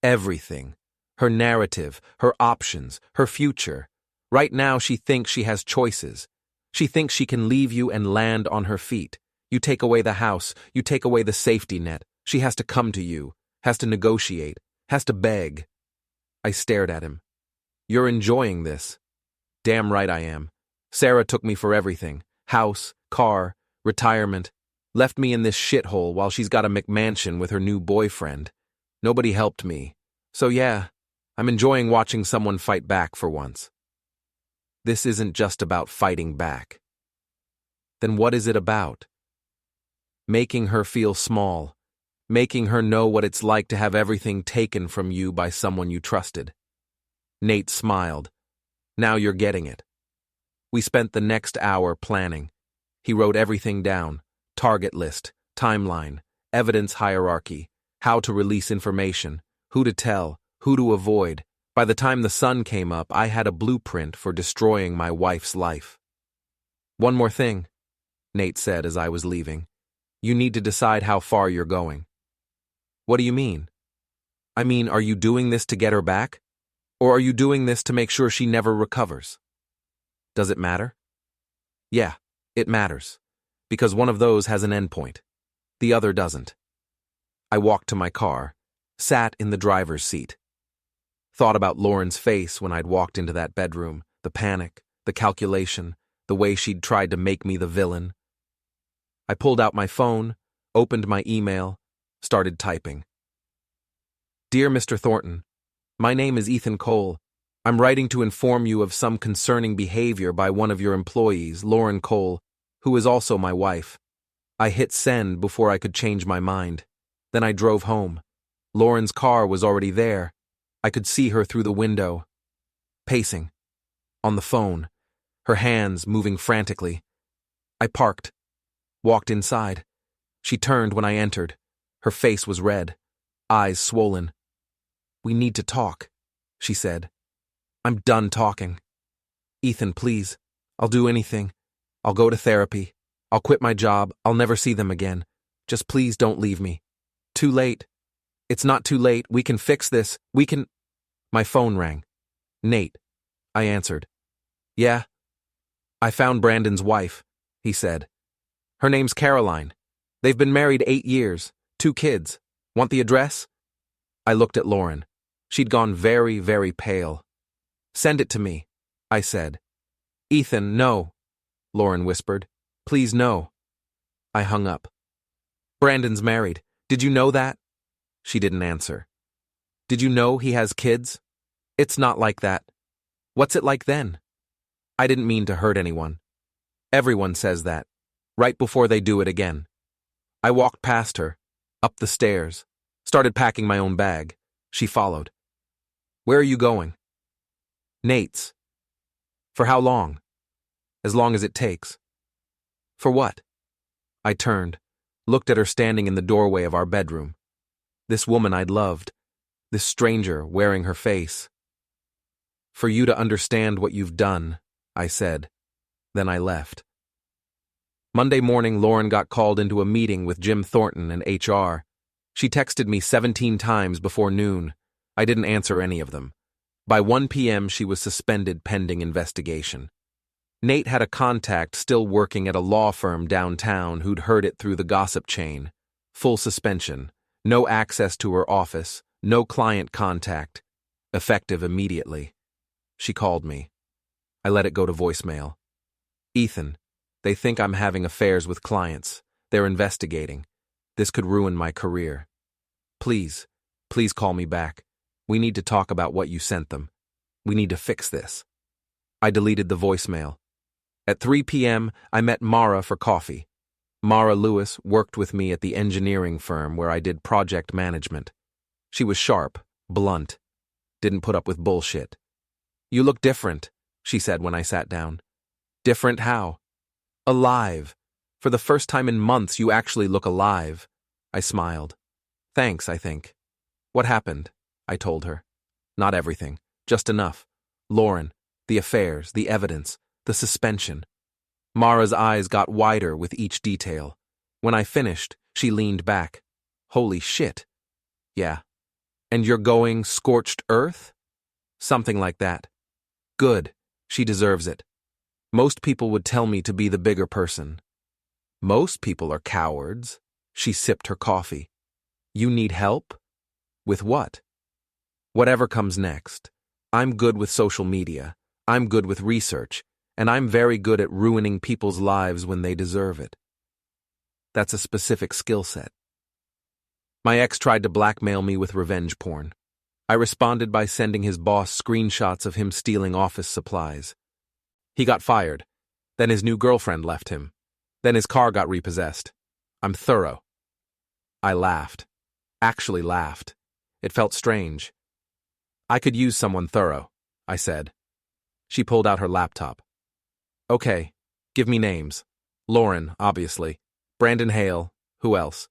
Everything. Her narrative, her options, her future. Right now she thinks she has choices. She thinks she can leave you and land on her feet. You take away the house, you take away the safety net. She has to come to you, has to negotiate, has to beg. I stared at him. You're enjoying this. Damn right I am. Sarah took me for everything. House, car, retirement. Left me in this shithole while she's got a McMansion with her new boyfriend. Nobody helped me. So yeah, I'm enjoying watching someone fight back for once. This isn't just about fighting back. Then what is it about? Making her feel small. Making her know what it's like to have everything taken from you by someone you trusted. Nate smiled. Now you're getting it. We spent the next hour planning. He wrote everything down. Target list, timeline, evidence hierarchy, how to release information, who to tell, who to avoid. By the time the sun came up, I had a blueprint for destroying my wife's life. One more thing, Nate said as I was leaving. You need to decide how far you're going. What do you mean? I mean, are you doing this to get her back? Or are you doing this to make sure she never recovers? Does it matter? Yeah, it matters. Because one of those has an endpoint. The other doesn't. I walked to my car, sat in the driver's seat. Thought about Lauren's face when I'd walked into that bedroom, the panic, the calculation, the way she'd tried to make me the villain. I pulled out my phone, opened my email, started typing. Dear Mr. Thornton, my name is Ethan Cole. I'm writing to inform you of some concerning behavior by one of your employees, Lauren Cole, who is also my wife. I hit send before I could change my mind. Then I drove home. Lauren's car was already there. I could see her through the window, pacing, on the phone, her hands moving frantically. I parked, walked inside. She turned when I entered. Her face was red, eyes swollen. We need to talk, she said. I'm done talking. Ethan, please. I'll do anything. I'll go to therapy. I'll quit my job. I'll never see them again. Just please don't leave me. Too late. It's not too late. We can fix this. We can... My phone rang. Nate. I answered. Yeah. I found Brandon's wife, he said. Her name's Caroline. They've been married 8 years. 2 kids. Want the address? I looked at Lauren. She'd gone very, very pale. Send it to me, I said. Ethan, no, Lauren whispered. Please, no. I hung up. Brandon's married. Did you know that? She didn't answer. Did you know he has kids? It's not like that. What's it like then? I didn't mean to hurt anyone. Everyone says that, right before they do it again. I walked past her, up the stairs, started packing my own bag. She followed. Where are you going? Nate's. For how long? As long as it takes. For what? I turned, looked at her standing in the doorway of our bedroom. This woman I'd loved, this stranger wearing her face. For you to understand what you've done, I said. Then I left. Monday morning, Lauren got called into a meeting with Jim Thornton and HR. She texted me 17 times before noon. I didn't answer any of them. By 1 p.m., she was suspended pending investigation. Nate had a contact still working at a law firm downtown who'd heard it through the gossip chain. Full suspension. No access to her office. No client contact. Effective immediately. She called me. I let it go to voicemail. Ethan, they think I'm having affairs with clients. They're investigating. This could ruin my career. Please call me back. We need to talk about what you sent them. We need to fix this. I deleted the voicemail. At 3 p.m., I met Mara for coffee. Mara Lewis worked with me at the engineering firm where I did project management. She was sharp, blunt, didn't put up with bullshit. "You look different," she said when I sat down. "Different how?" "Alive. For the first time in months, you actually look alive." I smiled. "Thanks, I think." "What happened?" I told her. "Not everything. Just enough. Lauren, the affairs, the evidence, the suspension." Mara's eyes got wider with each detail. When I finished, she leaned back. "Holy shit." "Yeah." "And you're going scorched earth?" "Something like that." "Good. She deserves it. Most people would tell me to be the bigger person." "Most people are cowards." She sipped her coffee. "You need help?" "With what?" "Whatever comes next. I'm good with social media. I'm good with research. And I'm very good at ruining people's lives when they deserve it." That's a specific skill set. My ex tried to blackmail me with revenge porn. I responded by sending his boss screenshots of him stealing office supplies. He got fired. Then his new girlfriend left him. Then his car got repossessed. I'm thorough. I laughed. Actually laughed. It felt strange. "I could use someone thorough," I said. She pulled out her laptop. "Okay, give me names. Lauren, obviously. Brandon Hale. Who else?"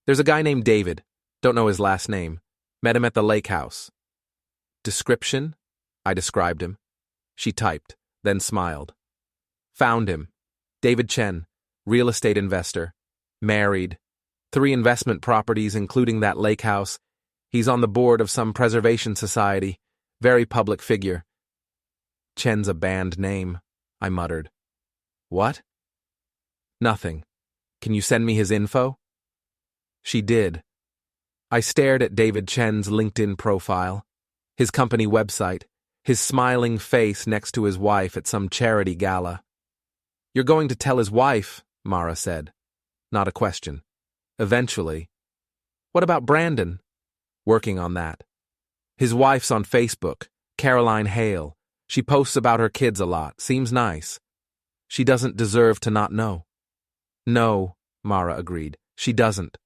"There's a guy named David. Don't know his last name. Met him at the lake house." "Description?" I described him. She typed, then smiled. "Found him. David Chen, real estate investor. Married. 3 investment properties, including that lake house. He's on the board of some preservation society. Very public figure." "Chen's a band name," I muttered. "What?" "Nothing. Can you send me his info?" She did. I stared at David Chen's LinkedIn profile, his company website, his smiling face next to his wife at some charity gala. "You're going to tell his wife," Mara said. Not a question. "Eventually." "What about Brandon?" "Working on that. His wife's on Facebook, Caroline Hale. She posts about her kids a lot. Seems nice. She doesn't deserve to not know." "No," Mara agreed. "She doesn't."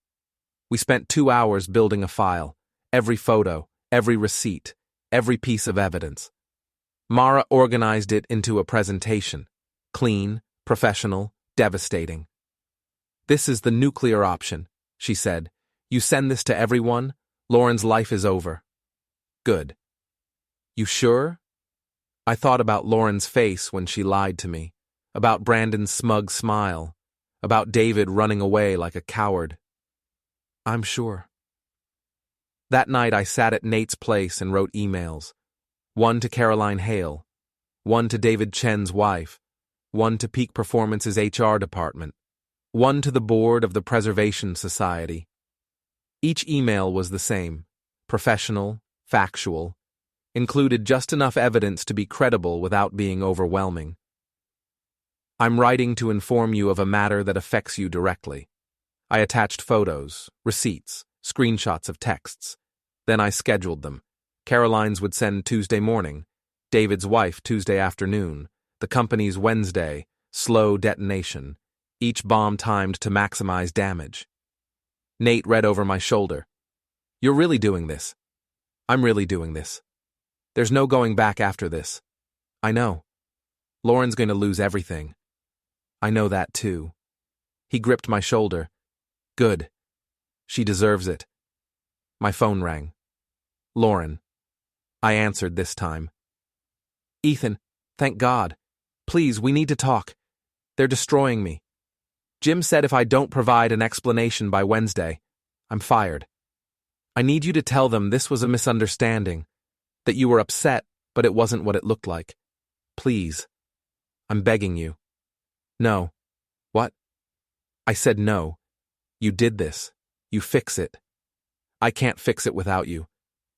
We spent 2 hours building a file. Every photo, every receipt, every piece of evidence. Mara organized it into a presentation. Clean, professional, devastating. "This is the nuclear option," she said. "You send this to everyone, Lauren's life is over." "Good." "You sure?" I thought about Lauren's face when she lied to me, about Brandon's smug smile, about David running away like a coward. "I'm sure." That night I sat at Nate's place and wrote emails. One to Caroline Hale, one to David Chen's wife, one to Peak Performance's HR department, one to the board of the Preservation Society. Each email was the same, professional, factual, included just enough evidence to be credible without being overwhelming. "I'm writing to inform you of a matter that affects you directly." I attached photos, receipts, screenshots of texts. Then I scheduled them. Caroline's would send Tuesday morning, David's wife Tuesday afternoon, the company's Wednesday, slow detonation, each bomb timed to maximize damage. Nate read over my shoulder. "You're really doing this." "I'm really doing this. There's no going back after this." "I know. Lauren's going to lose everything." "I know that too." He gripped my shoulder. "Good. She deserves it." My phone rang. Lauren. I answered this time. "Ethan, thank God. Please, we need to talk. They're destroying me. Jim said if I don't provide an explanation by Wednesday, I'm fired. I need you to tell them this was a misunderstanding, that you were upset, but it wasn't what it looked like. Please. I'm begging you." "No." "What?" I said no. "You did this. You fix it." "I can't fix it without you.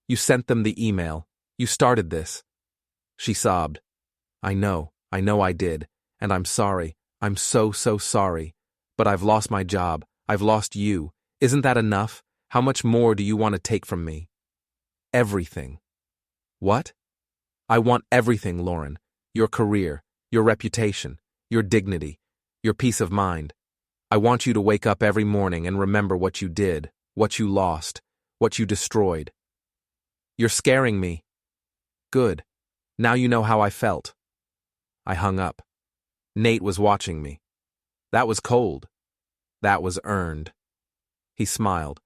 You sent them the email. You started this." She sobbed. I know I did, and I'm sorry. I'm so sorry. But I've lost my job. I've lost you. Isn't that enough? How much more do you want to take from me?" "Everything." "What?" "I want everything, Lauren. Your career, your reputation, your dignity, your peace of mind." I want you to wake up every morning and remember what you did, what you lost, what you destroyed. You're scaring me. Good. Now you know how I felt. I hung up. Nate was watching me. That was cold. That was earned. He smiled.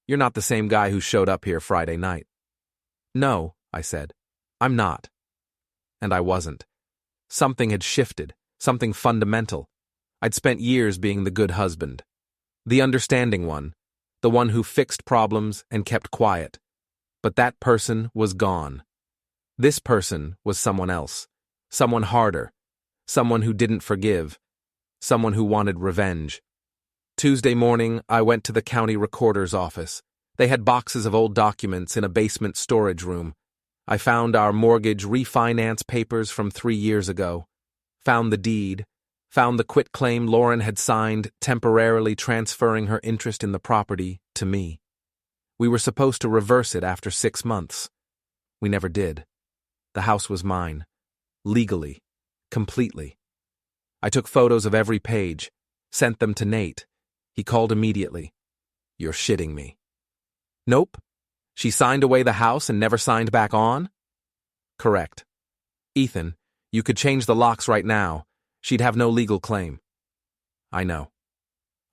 You're not the same guy who showed up here Friday night. No, I said. I'm not. And I wasn't. Something had shifted, something fundamental. I'd spent years being the good husband. The understanding one, the one who fixed problems and kept quiet. But that person was gone. This person was someone else, someone harder, someone who didn't forgive, someone who wanted revenge. Tuesday morning, I went to the county recorder's office. They had boxes of old documents in a basement storage room. I found our mortgage refinance papers from 3 years ago, found the deed, found the quitclaim Lauren had signed temporarily transferring her interest in the property to me. We were supposed to reverse it after 6 months. We never did. The house was mine. Legally. Completely. I took photos of every page, sent them to Nate. He called immediately. You're shitting me. Nope. She signed away the house and never signed back on? Correct. Ethan, you could change the locks right now. She'd have no legal claim. I know.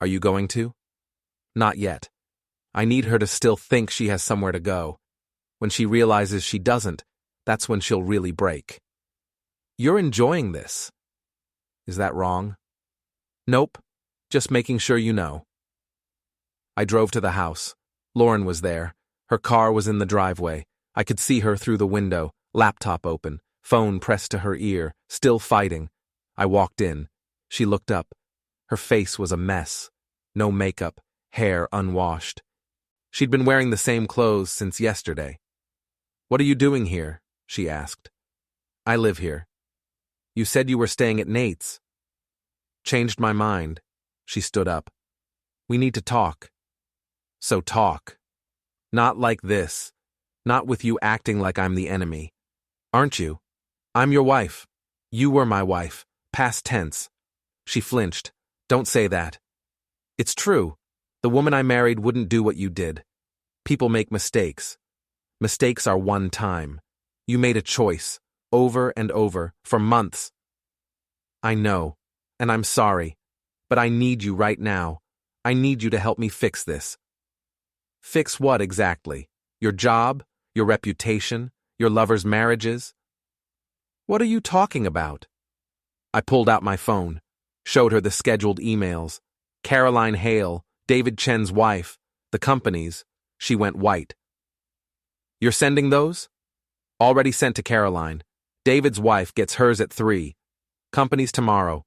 Are you going to? Not yet. I need her to still think she has somewhere to go. When she realizes she doesn't, that's when she'll really break. You're enjoying this. Is that wrong? Nope. Just making sure you know. I drove to the house. Lauren was there. Her car was in the driveway. I could see her through the window, laptop open, phone pressed to her ear, still fighting. I walked in. She looked up. Her face was a mess. No makeup, hair unwashed. She'd been wearing the same clothes since yesterday. What are you doing here? She asked. I live here. You said you were staying at Nate's. Changed my mind. She stood up. We need to talk. So talk. Not like this. Not with you acting like I'm the enemy. Aren't you? I'm your wife. You were my wife. Past tense. She flinched. Don't say that. It's true. The woman I married wouldn't do what you did. People make mistakes. Mistakes are one time. You made a choice, over and over, for months. I know, and I'm sorry, but I need you right now. I need you to help me fix this. Fix what exactly? Your job? Your reputation? Your lovers' marriages? What are you talking about? I pulled out my phone, showed her the scheduled emails. Caroline Hale, David Chen's wife, the companies. She went white. You're sending those? Already sent to Caroline. David's wife gets hers at 3. Companies tomorrow.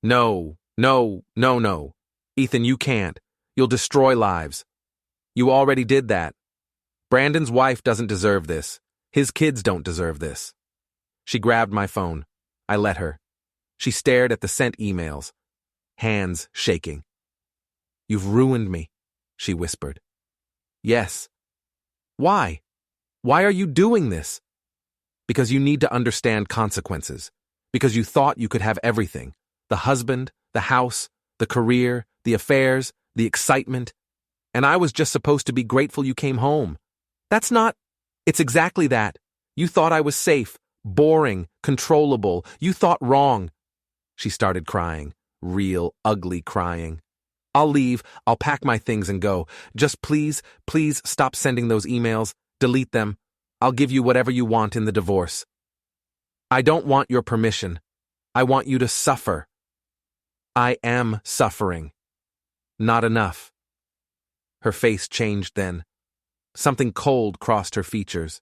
No. Ethan, you can't. You'll destroy lives. You already did that. Brandon's wife doesn't deserve this. His kids don't deserve this. She grabbed my phone. I let her. She stared at the sent emails, hands shaking. You've ruined me, she whispered. Yes. Why? Why are you doing this? Because you need to understand consequences. Because you thought you could have everything. The husband, the house, the career, the affairs, the excitement. And I was just supposed to be grateful you came home. That's not... It's exactly that. You thought I was safe, boring, controllable. You thought wrong. She started crying. Real, ugly crying. I'll leave. I'll pack my things and go. Just please stop sending those emails. Delete them. I'll give you whatever you want in the divorce. I don't want your permission. I want you to suffer. I am suffering. Not enough. Her face changed then. Something cold crossed her features.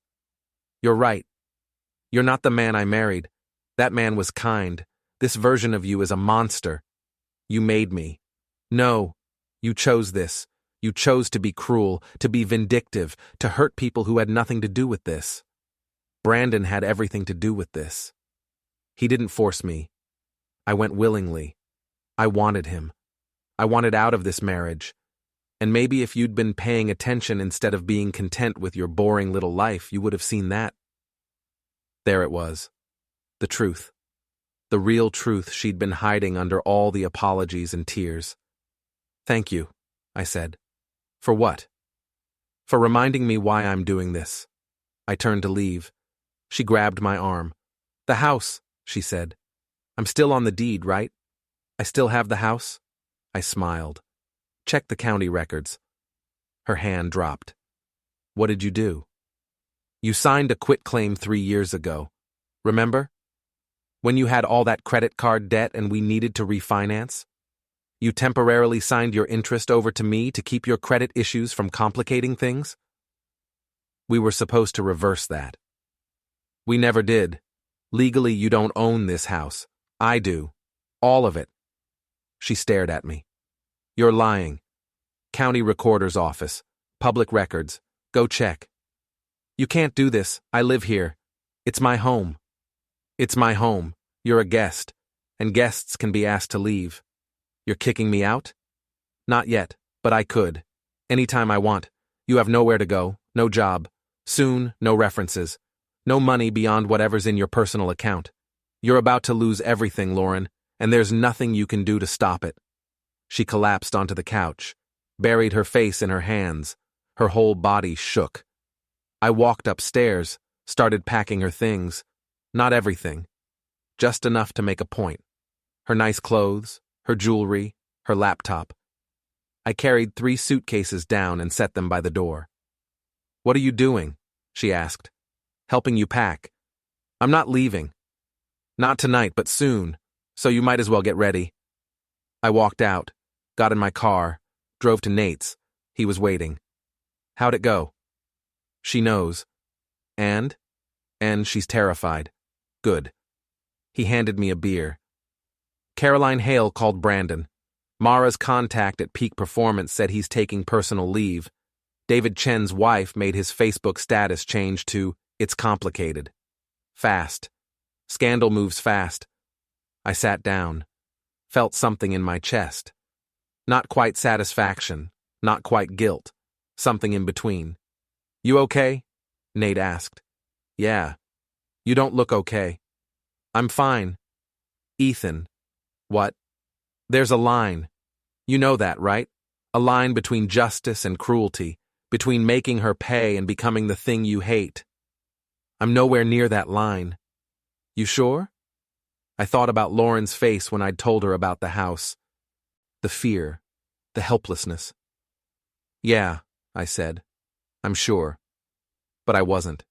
You're right. You're not the man I married. That man was kind. This version of you is a monster. You made me. No, you chose this. You chose to be cruel, to be vindictive, to hurt people who had nothing to do with this. Brandon had everything to do with this. He didn't force me. I went willingly. I wanted him. I wanted out of this marriage. And maybe if you'd been paying attention instead of being content with your boring little life, you would have seen that. There it was. The truth. the real truth she'd been hiding under all the apologies and tears. "Thank you," I said. "For what?" "For reminding me why I'm doing this." I turned to leave. She grabbed my arm. "The house," she said. "I'm still on the deed, right? I still have the house?" I smiled. "Check the county records." Her hand dropped. "What did you do?" "You signed a quitclaim 3 years ago. Remember? When you had all that credit card debt and we needed to refinance? You temporarily signed your interest over to me to keep your credit issues from complicating things? We were supposed to reverse that. We never did. Legally, you don't own this house. I do. All of it." She stared at me. "You're lying. County Recorder's Office. Public records. Go check." "You can't do this. I live here. It's my home." "It's my home. You're a guest, and guests can be asked to leave." "You're kicking me out?" "Not yet, but I could. Anytime I want. You have nowhere to go, no job. Soon, no references. No money beyond whatever's in your personal account. You're about to lose everything, Lauren, and there's nothing you can do to stop it." She collapsed onto the couch, buried her face in her hands. Her whole body shook. I walked upstairs, started packing her things. Not everything. Just enough to make a point. Her nice clothes, her jewelry, her laptop. I carried 3 suitcases down and set them by the door. "What are you doing?" she asked. "Helping you pack." "I'm not leaving. Not tonight, but soon, so you might as well get ready." I walked out, got in my car, drove to Nate's. He was waiting. "How'd it go?" "She knows. And she's terrified." "Good." He handed me a beer. "Caroline Hale called Brandon. Mara's contact at Peak Performance said he's taking personal leave. David Chen's wife made his Facebook status change to, 'It's complicated.' Fast. Scandal moves fast." I sat down. Felt something in my chest. Not quite satisfaction, not quite guilt. Something in between. "You okay?" Nate asked. "Yeah. You don't look okay." "I'm fine." "Ethan." "What?" "There's a line. You know that, right? A line between justice and cruelty, between making her pay and becoming the thing you hate." "I'm nowhere near that line." "You sure?" I thought about Lauren's face when I'd told her about the house. The fear, the helplessness. "Yeah," I said. "I'm sure." But I wasn't.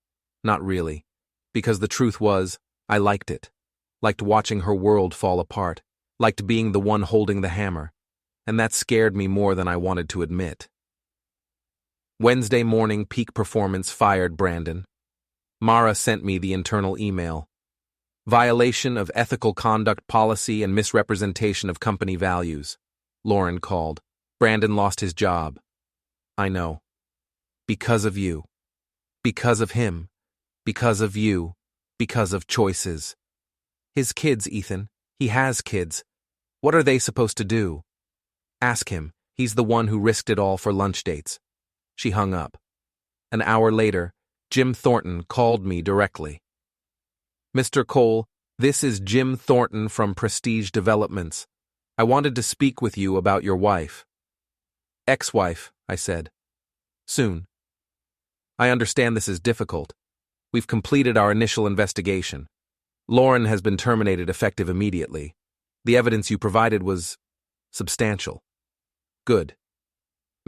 Not really. Because the truth was, I liked it. Liked watching her world fall apart. Liked being the one holding the hammer. And that scared me more than I wanted to admit. Wednesday morning, Peak Performance fired Brandon. Mara sent me the internal email. "Violation of ethical conduct policy and misrepresentation of company values." Lauren called. "Brandon lost his job." "I know. Because of you. Because of him. Because of you. Because of choices." "His kids, Ethan. He has kids. What are they supposed to do?" "Ask him. He's the one who risked it all for lunch dates." She hung up. An hour later, Jim Thornton called me directly. "Mr. Cole, this is Jim Thornton from Prestige Developments. I wanted to speak with you about your wife." "Ex-wife," I said. "Soon." "I understand this is difficult. We've completed our initial investigation. Lauren has been terminated effective immediately. The evidence you provided was substantial." "Good.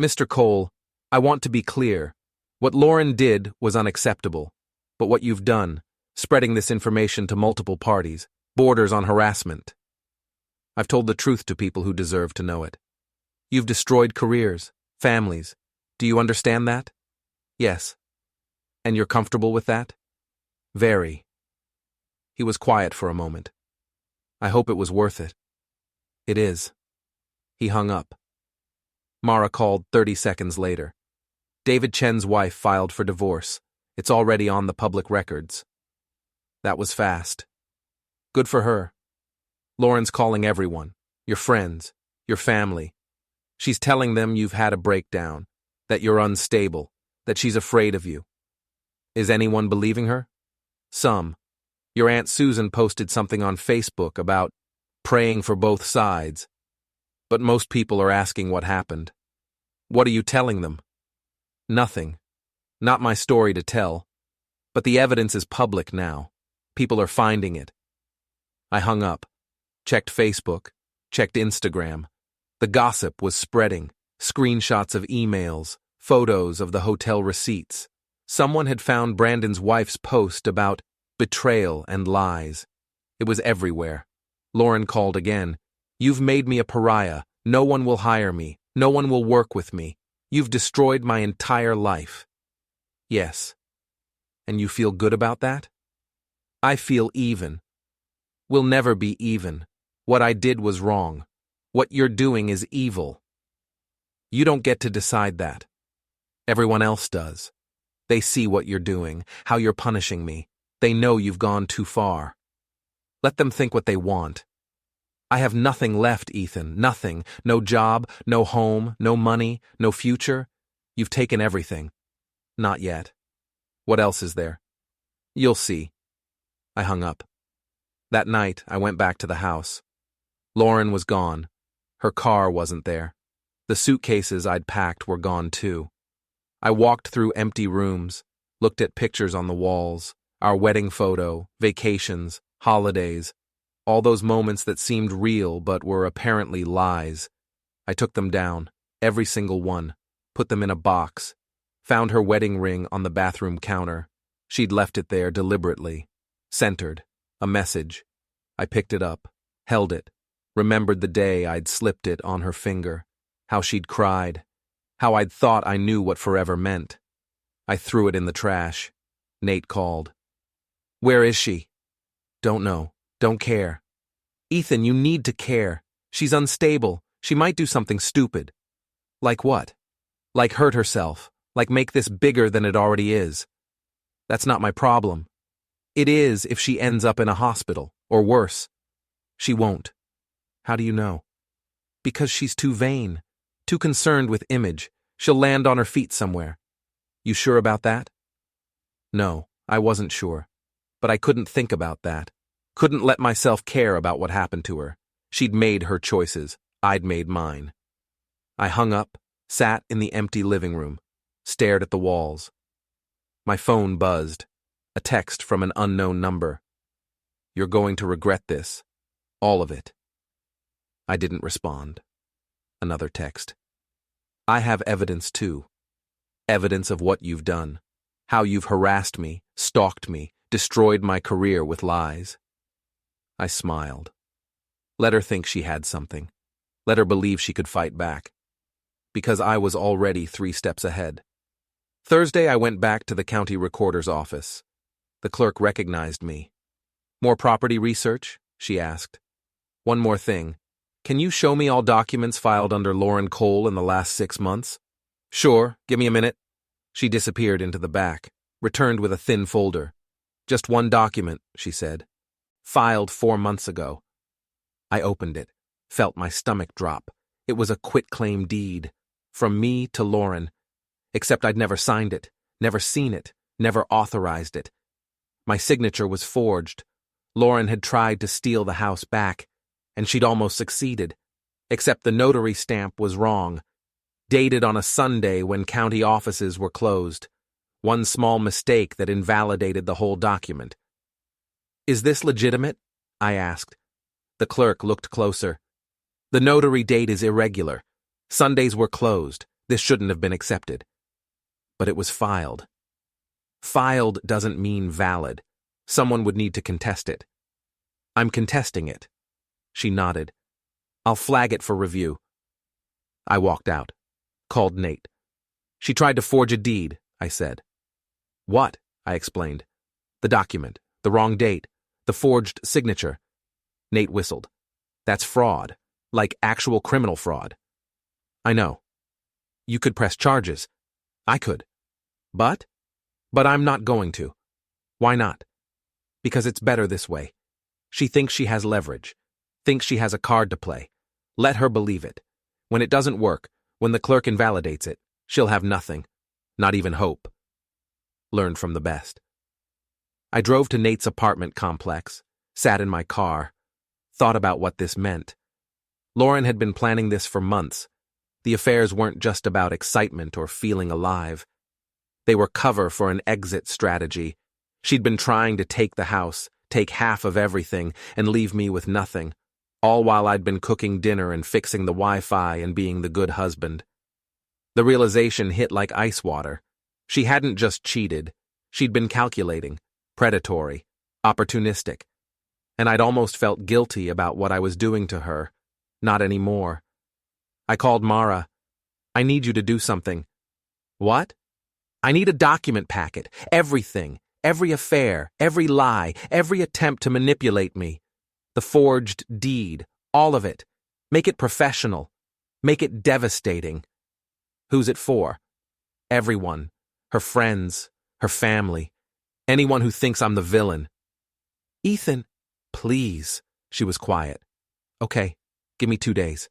Mr. Cole, I want to be clear. What Lauren did was unacceptable, but what you've done, spreading this information to multiple parties, borders on harassment. I've told the truth to people who deserve to know it. You've destroyed careers, families. Do you understand that?" "Yes." "And you're comfortable with that?" "Very." He was quiet for a moment. "I hope it was worth it." "It is." He hung up. Mara called 30 seconds later. "David Chen's wife filed for divorce. It's already on the public records." That was fast. "Good for her. Lauren's calling everyone, your friends, your family. She's telling them you've had a breakdown, that you're unstable, that she's afraid of you. Is anyone believing her?" "Some. Your Aunt Susan posted something on Facebook about praying for both sides. But most people are asking what happened. What are you telling them? Nothing. Not my story to tell. But the evidence is public now. People are finding it. I hung up, checked Facebook, checked Instagram. The gossip was spreading. Screenshots of emails, photos of the hotel receipts. Someone had found Brandon's wife's post about betrayal and lies. It was everywhere. Lauren called again. You've made me a pariah. No one will hire me. No one will work with me. You've destroyed my entire life. Yes. And you feel good about that? I feel even. We'll never be even. What I did was wrong. What you're doing is evil. You don't get to decide that. Everyone else does. They see what you're doing, how you're punishing me. They know you've gone too far. Let them think what they want. I have nothing left, Ethan, nothing. No job, no home, no money, no future. You've taken everything. Not yet. What else is there? You'll see. I hung up. That night, I went back to the house. Lauren was gone. Her car wasn't there. The suitcases I'd packed were gone too. I walked through empty rooms, looked at pictures on the walls, our wedding photo, vacations, holidays, all those moments that seemed real but were apparently lies. I took them down, every single one, put them in a box, found her wedding ring on the bathroom counter. She'd left it there deliberately, centered, a message. I picked it up, held it, remembered the day I'd slipped it on her finger, how she'd cried, how I'd thought I knew what forever meant. I threw it in the trash. Nate called. Where is she? Don't know. Don't care. Ethan, you need to care. She's unstable. She might do something stupid. Like what? Like hurt herself. Like make this bigger than it already is. That's not my problem. It is if she ends up in a hospital, or worse. She won't. How do you know? Because she's too vain, too concerned with image. She'll land on her feet somewhere. You sure about that? No, I wasn't sure. But I couldn't think about that. Couldn't let myself care about what happened to her. She'd made her choices. I'd made mine. I hung up, sat in the empty living room, stared at the walls. My phone buzzed. A text from an unknown number. You're going to regret this. All of it. I didn't respond. Another text. I have evidence too. Evidence of what you've done. How you've harassed me, stalked me, destroyed my career with lies. I smiled. Let her think she had something. Let her believe she could fight back. Because I was already 3 steps ahead. Thursday, I went back to the county recorder's office. The clerk recognized me. More property research? She asked. One more thing. Can you show me all documents filed under Lauren Cole in the last 6 months? Sure, give me a minute. She disappeared into the back, returned with a thin folder. Just one document, she said. Filed 4 months ago. I opened it, felt my stomach drop. It was a quitclaim deed. From me to Lauren. Except I'd never signed it, never seen it, never authorized it. My signature was forged. Lauren had tried to steal the house back, and she'd almost succeeded. Except the notary stamp was wrong. Dated on a Sunday when county offices were closed. One small mistake that invalidated the whole document. Is this legitimate? I asked. The clerk looked closer. The notary date is irregular. Sundays were closed. This shouldn't have been accepted. But it was filed. Filed doesn't mean valid. Someone would need to contest it. I'm contesting it. She nodded. I'll flag it for review. I walked out. Called Nate. She tried to forge a deed, I said. What? I explained. The document, the wrong date, the forged signature. Nate whistled. That's fraud, like actual criminal fraud. I know. You could press charges. I could. But I'm not going to. Why not? Because it's better this way. She thinks she has leverage. Thinks she has a card to play. Let her believe it. When it doesn't work, when the clerk invalidates it, she'll have nothing. Not even hope. Learn from the best. I drove to Nate's apartment complex, sat in my car, thought about what this meant. Lauren had been planning this for months. The affairs weren't just about excitement or feeling alive. They were cover for an exit strategy. She'd been trying to take the house, take half of everything, and leave me with nothing, all while I'd been cooking dinner and fixing the Wi-Fi and being the good husband. The realization hit like ice water. She hadn't just cheated. She'd been calculating, predatory, opportunistic. And I'd almost felt guilty about what I was doing to her. Not anymore. I called Mara. I need you to do something. What? I need a document packet. Everything. Every affair. Every lie. Every attempt to manipulate me. The forged deed. All of it. Make it professional. Make it devastating. Who's it for? Everyone. Her friends. Her family. Anyone who thinks I'm the villain. Ethan, please. She was quiet. Okay, give me 2 days.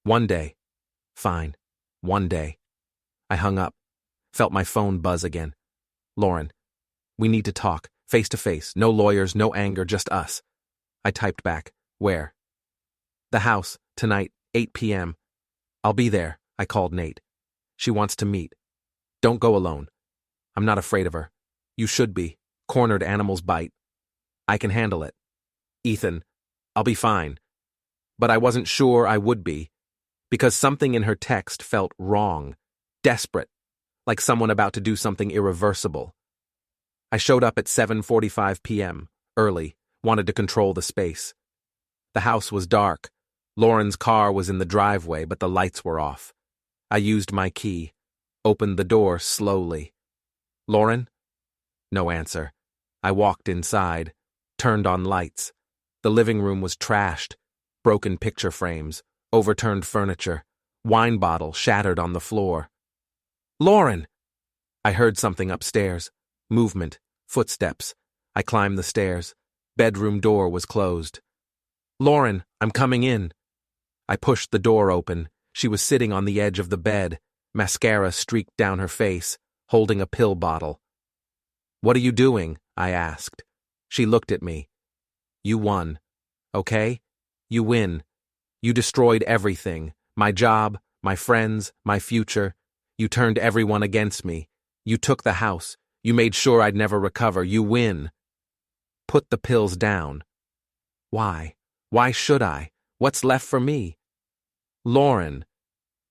1 day. Fine. 1 day. I hung up. Felt my phone buzz again. Lauren, we need to talk, face to face, no lawyers, no anger, just us. I typed back, where? The house, tonight, 8 p.m. I'll be there, I called Nate. She wants to meet. Don't go alone. I'm not afraid of her. You should be. Cornered animals bite. I can handle it. Ethan, I'll be fine. But I wasn't sure I would be, because something in her text felt wrong, desperate, like someone about to do something irreversible. I showed up at 7:45 p.m., early, wanted to control the space. The house was dark. Lauren's car was in the driveway, but the lights were off. I used my key, opened the door slowly. Lauren? No answer. I walked inside, turned on lights. The living room was trashed. Broken picture frames, overturned furniture, wine bottle shattered on the floor. Lauren! I heard something upstairs. Movement, footsteps. I climbed the stairs. Bedroom door was closed. Lauren, I'm coming in. I pushed the door open. She was sitting on the edge of the bed, mascara streaked down her face, holding a pill bottle. What are you doing? I asked. She looked at me. You won. Okay? You win. You destroyed everything. My job, my friends, my future. You turned everyone against me. You took the house. You made sure I'd never recover. You win. Put the pills down. Why? Why should I? What's left for me? Lauren,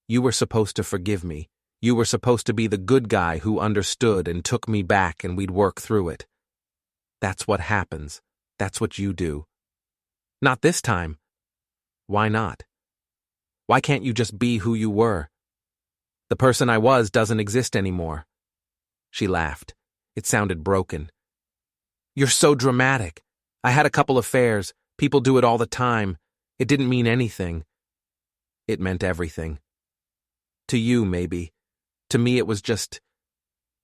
you were supposed to forgive me. You were supposed to be the good guy who understood and took me back, and we'd work through it. That's what happens. That's what you do. Not this time. Why not? Why can't you just be who you were? The person I was doesn't exist anymore. She laughed. It sounded broken. You're so dramatic. I had a couple affairs. People do it all the time. It didn't mean anything. It meant everything. To you, maybe. To me, it was just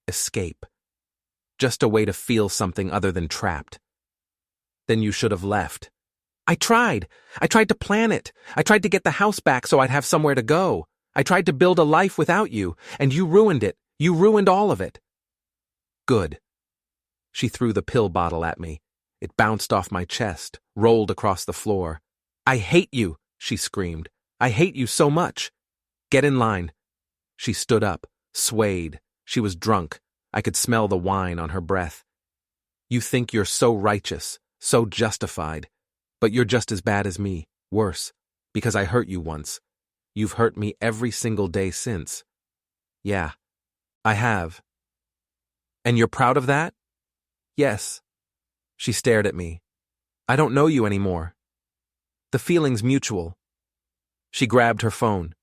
escape. Just a way to feel something other than trapped. Then you should have left. I tried. I tried to plan it. I tried to get the house back so I'd have somewhere to go. I tried to build a life without you, and you ruined it. You ruined all of it. Good. She threw the pill bottle at me. It bounced off my chest, rolled across the floor. I hate you, she screamed. I hate you so much. Get in line. She stood up, swayed. She was drunk. I could smell the wine on her breath. You think you're so righteous, so justified. But you're just as bad as me, worse, because I hurt you once. You've hurt me every single day since. Yeah, I have. And you're proud of that? Yes. She stared at me. I don't know you anymore. The feeling's mutual. She grabbed her phone.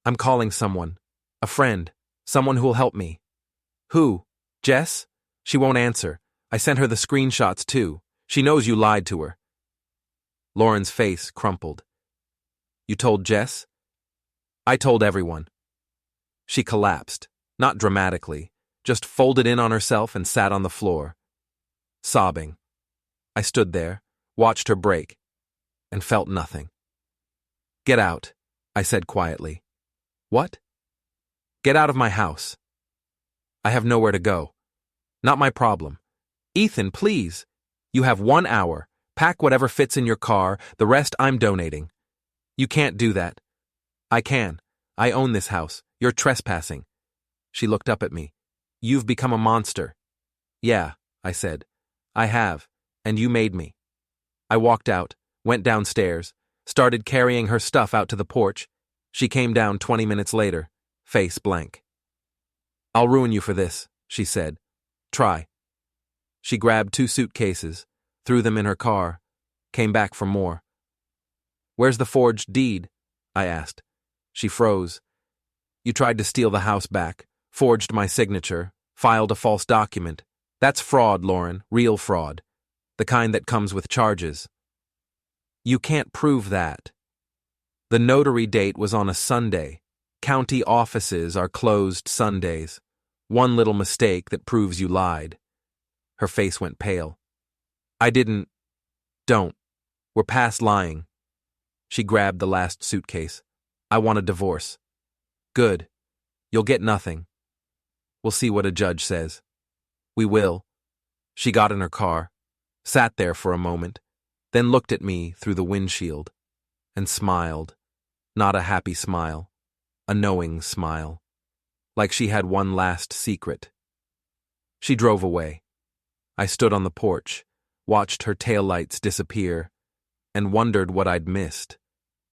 I'm calling someone. A friend. Someone who'll help me. Who? Jess? She won't answer. I sent her the screenshots too. She knows you lied to her. Lauren's face crumpled. You told Jess? I told everyone. She collapsed, not dramatically, just folded in on herself and sat on the floor, sobbing. I stood there, watched her break, and felt nothing. Get out, I said quietly. What? Get out of my house. I have nowhere to go. Not my problem. Ethan, please. You have 1 hour. Pack whatever fits in your car, the rest I'm donating. You can't do that. I can. I own this house. You're trespassing. She looked up at me. You've become a monster. Yeah, I said. I have, and you made me. I walked out, went downstairs, started carrying her stuff out to the porch. She came down 20 minutes later, face blank. I'll ruin you for this, she said. Try. She grabbed 2 suitcases, threw them in her car, came back for more. Where's the forged deed? I asked. She froze. You tried to steal the house back, forged my signature, filed a false document. That's fraud, Lauren, real fraud. The kind that comes with charges. You can't prove that. The notary date was on a Sunday. County offices are closed Sundays. One little mistake that proves you lied. Her face went pale. I didn't. Don't. We're past lying. She grabbed the last suitcase. I want a divorce. Good. You'll get nothing. We'll see what a judge says. We will. She got in her car, sat there for a moment, then looked at me through the windshield, and smiled. Not a happy smile, a knowing smile, like she had one last secret. She drove away. I stood on the porch, watched her taillights disappear, and wondered what I'd missed.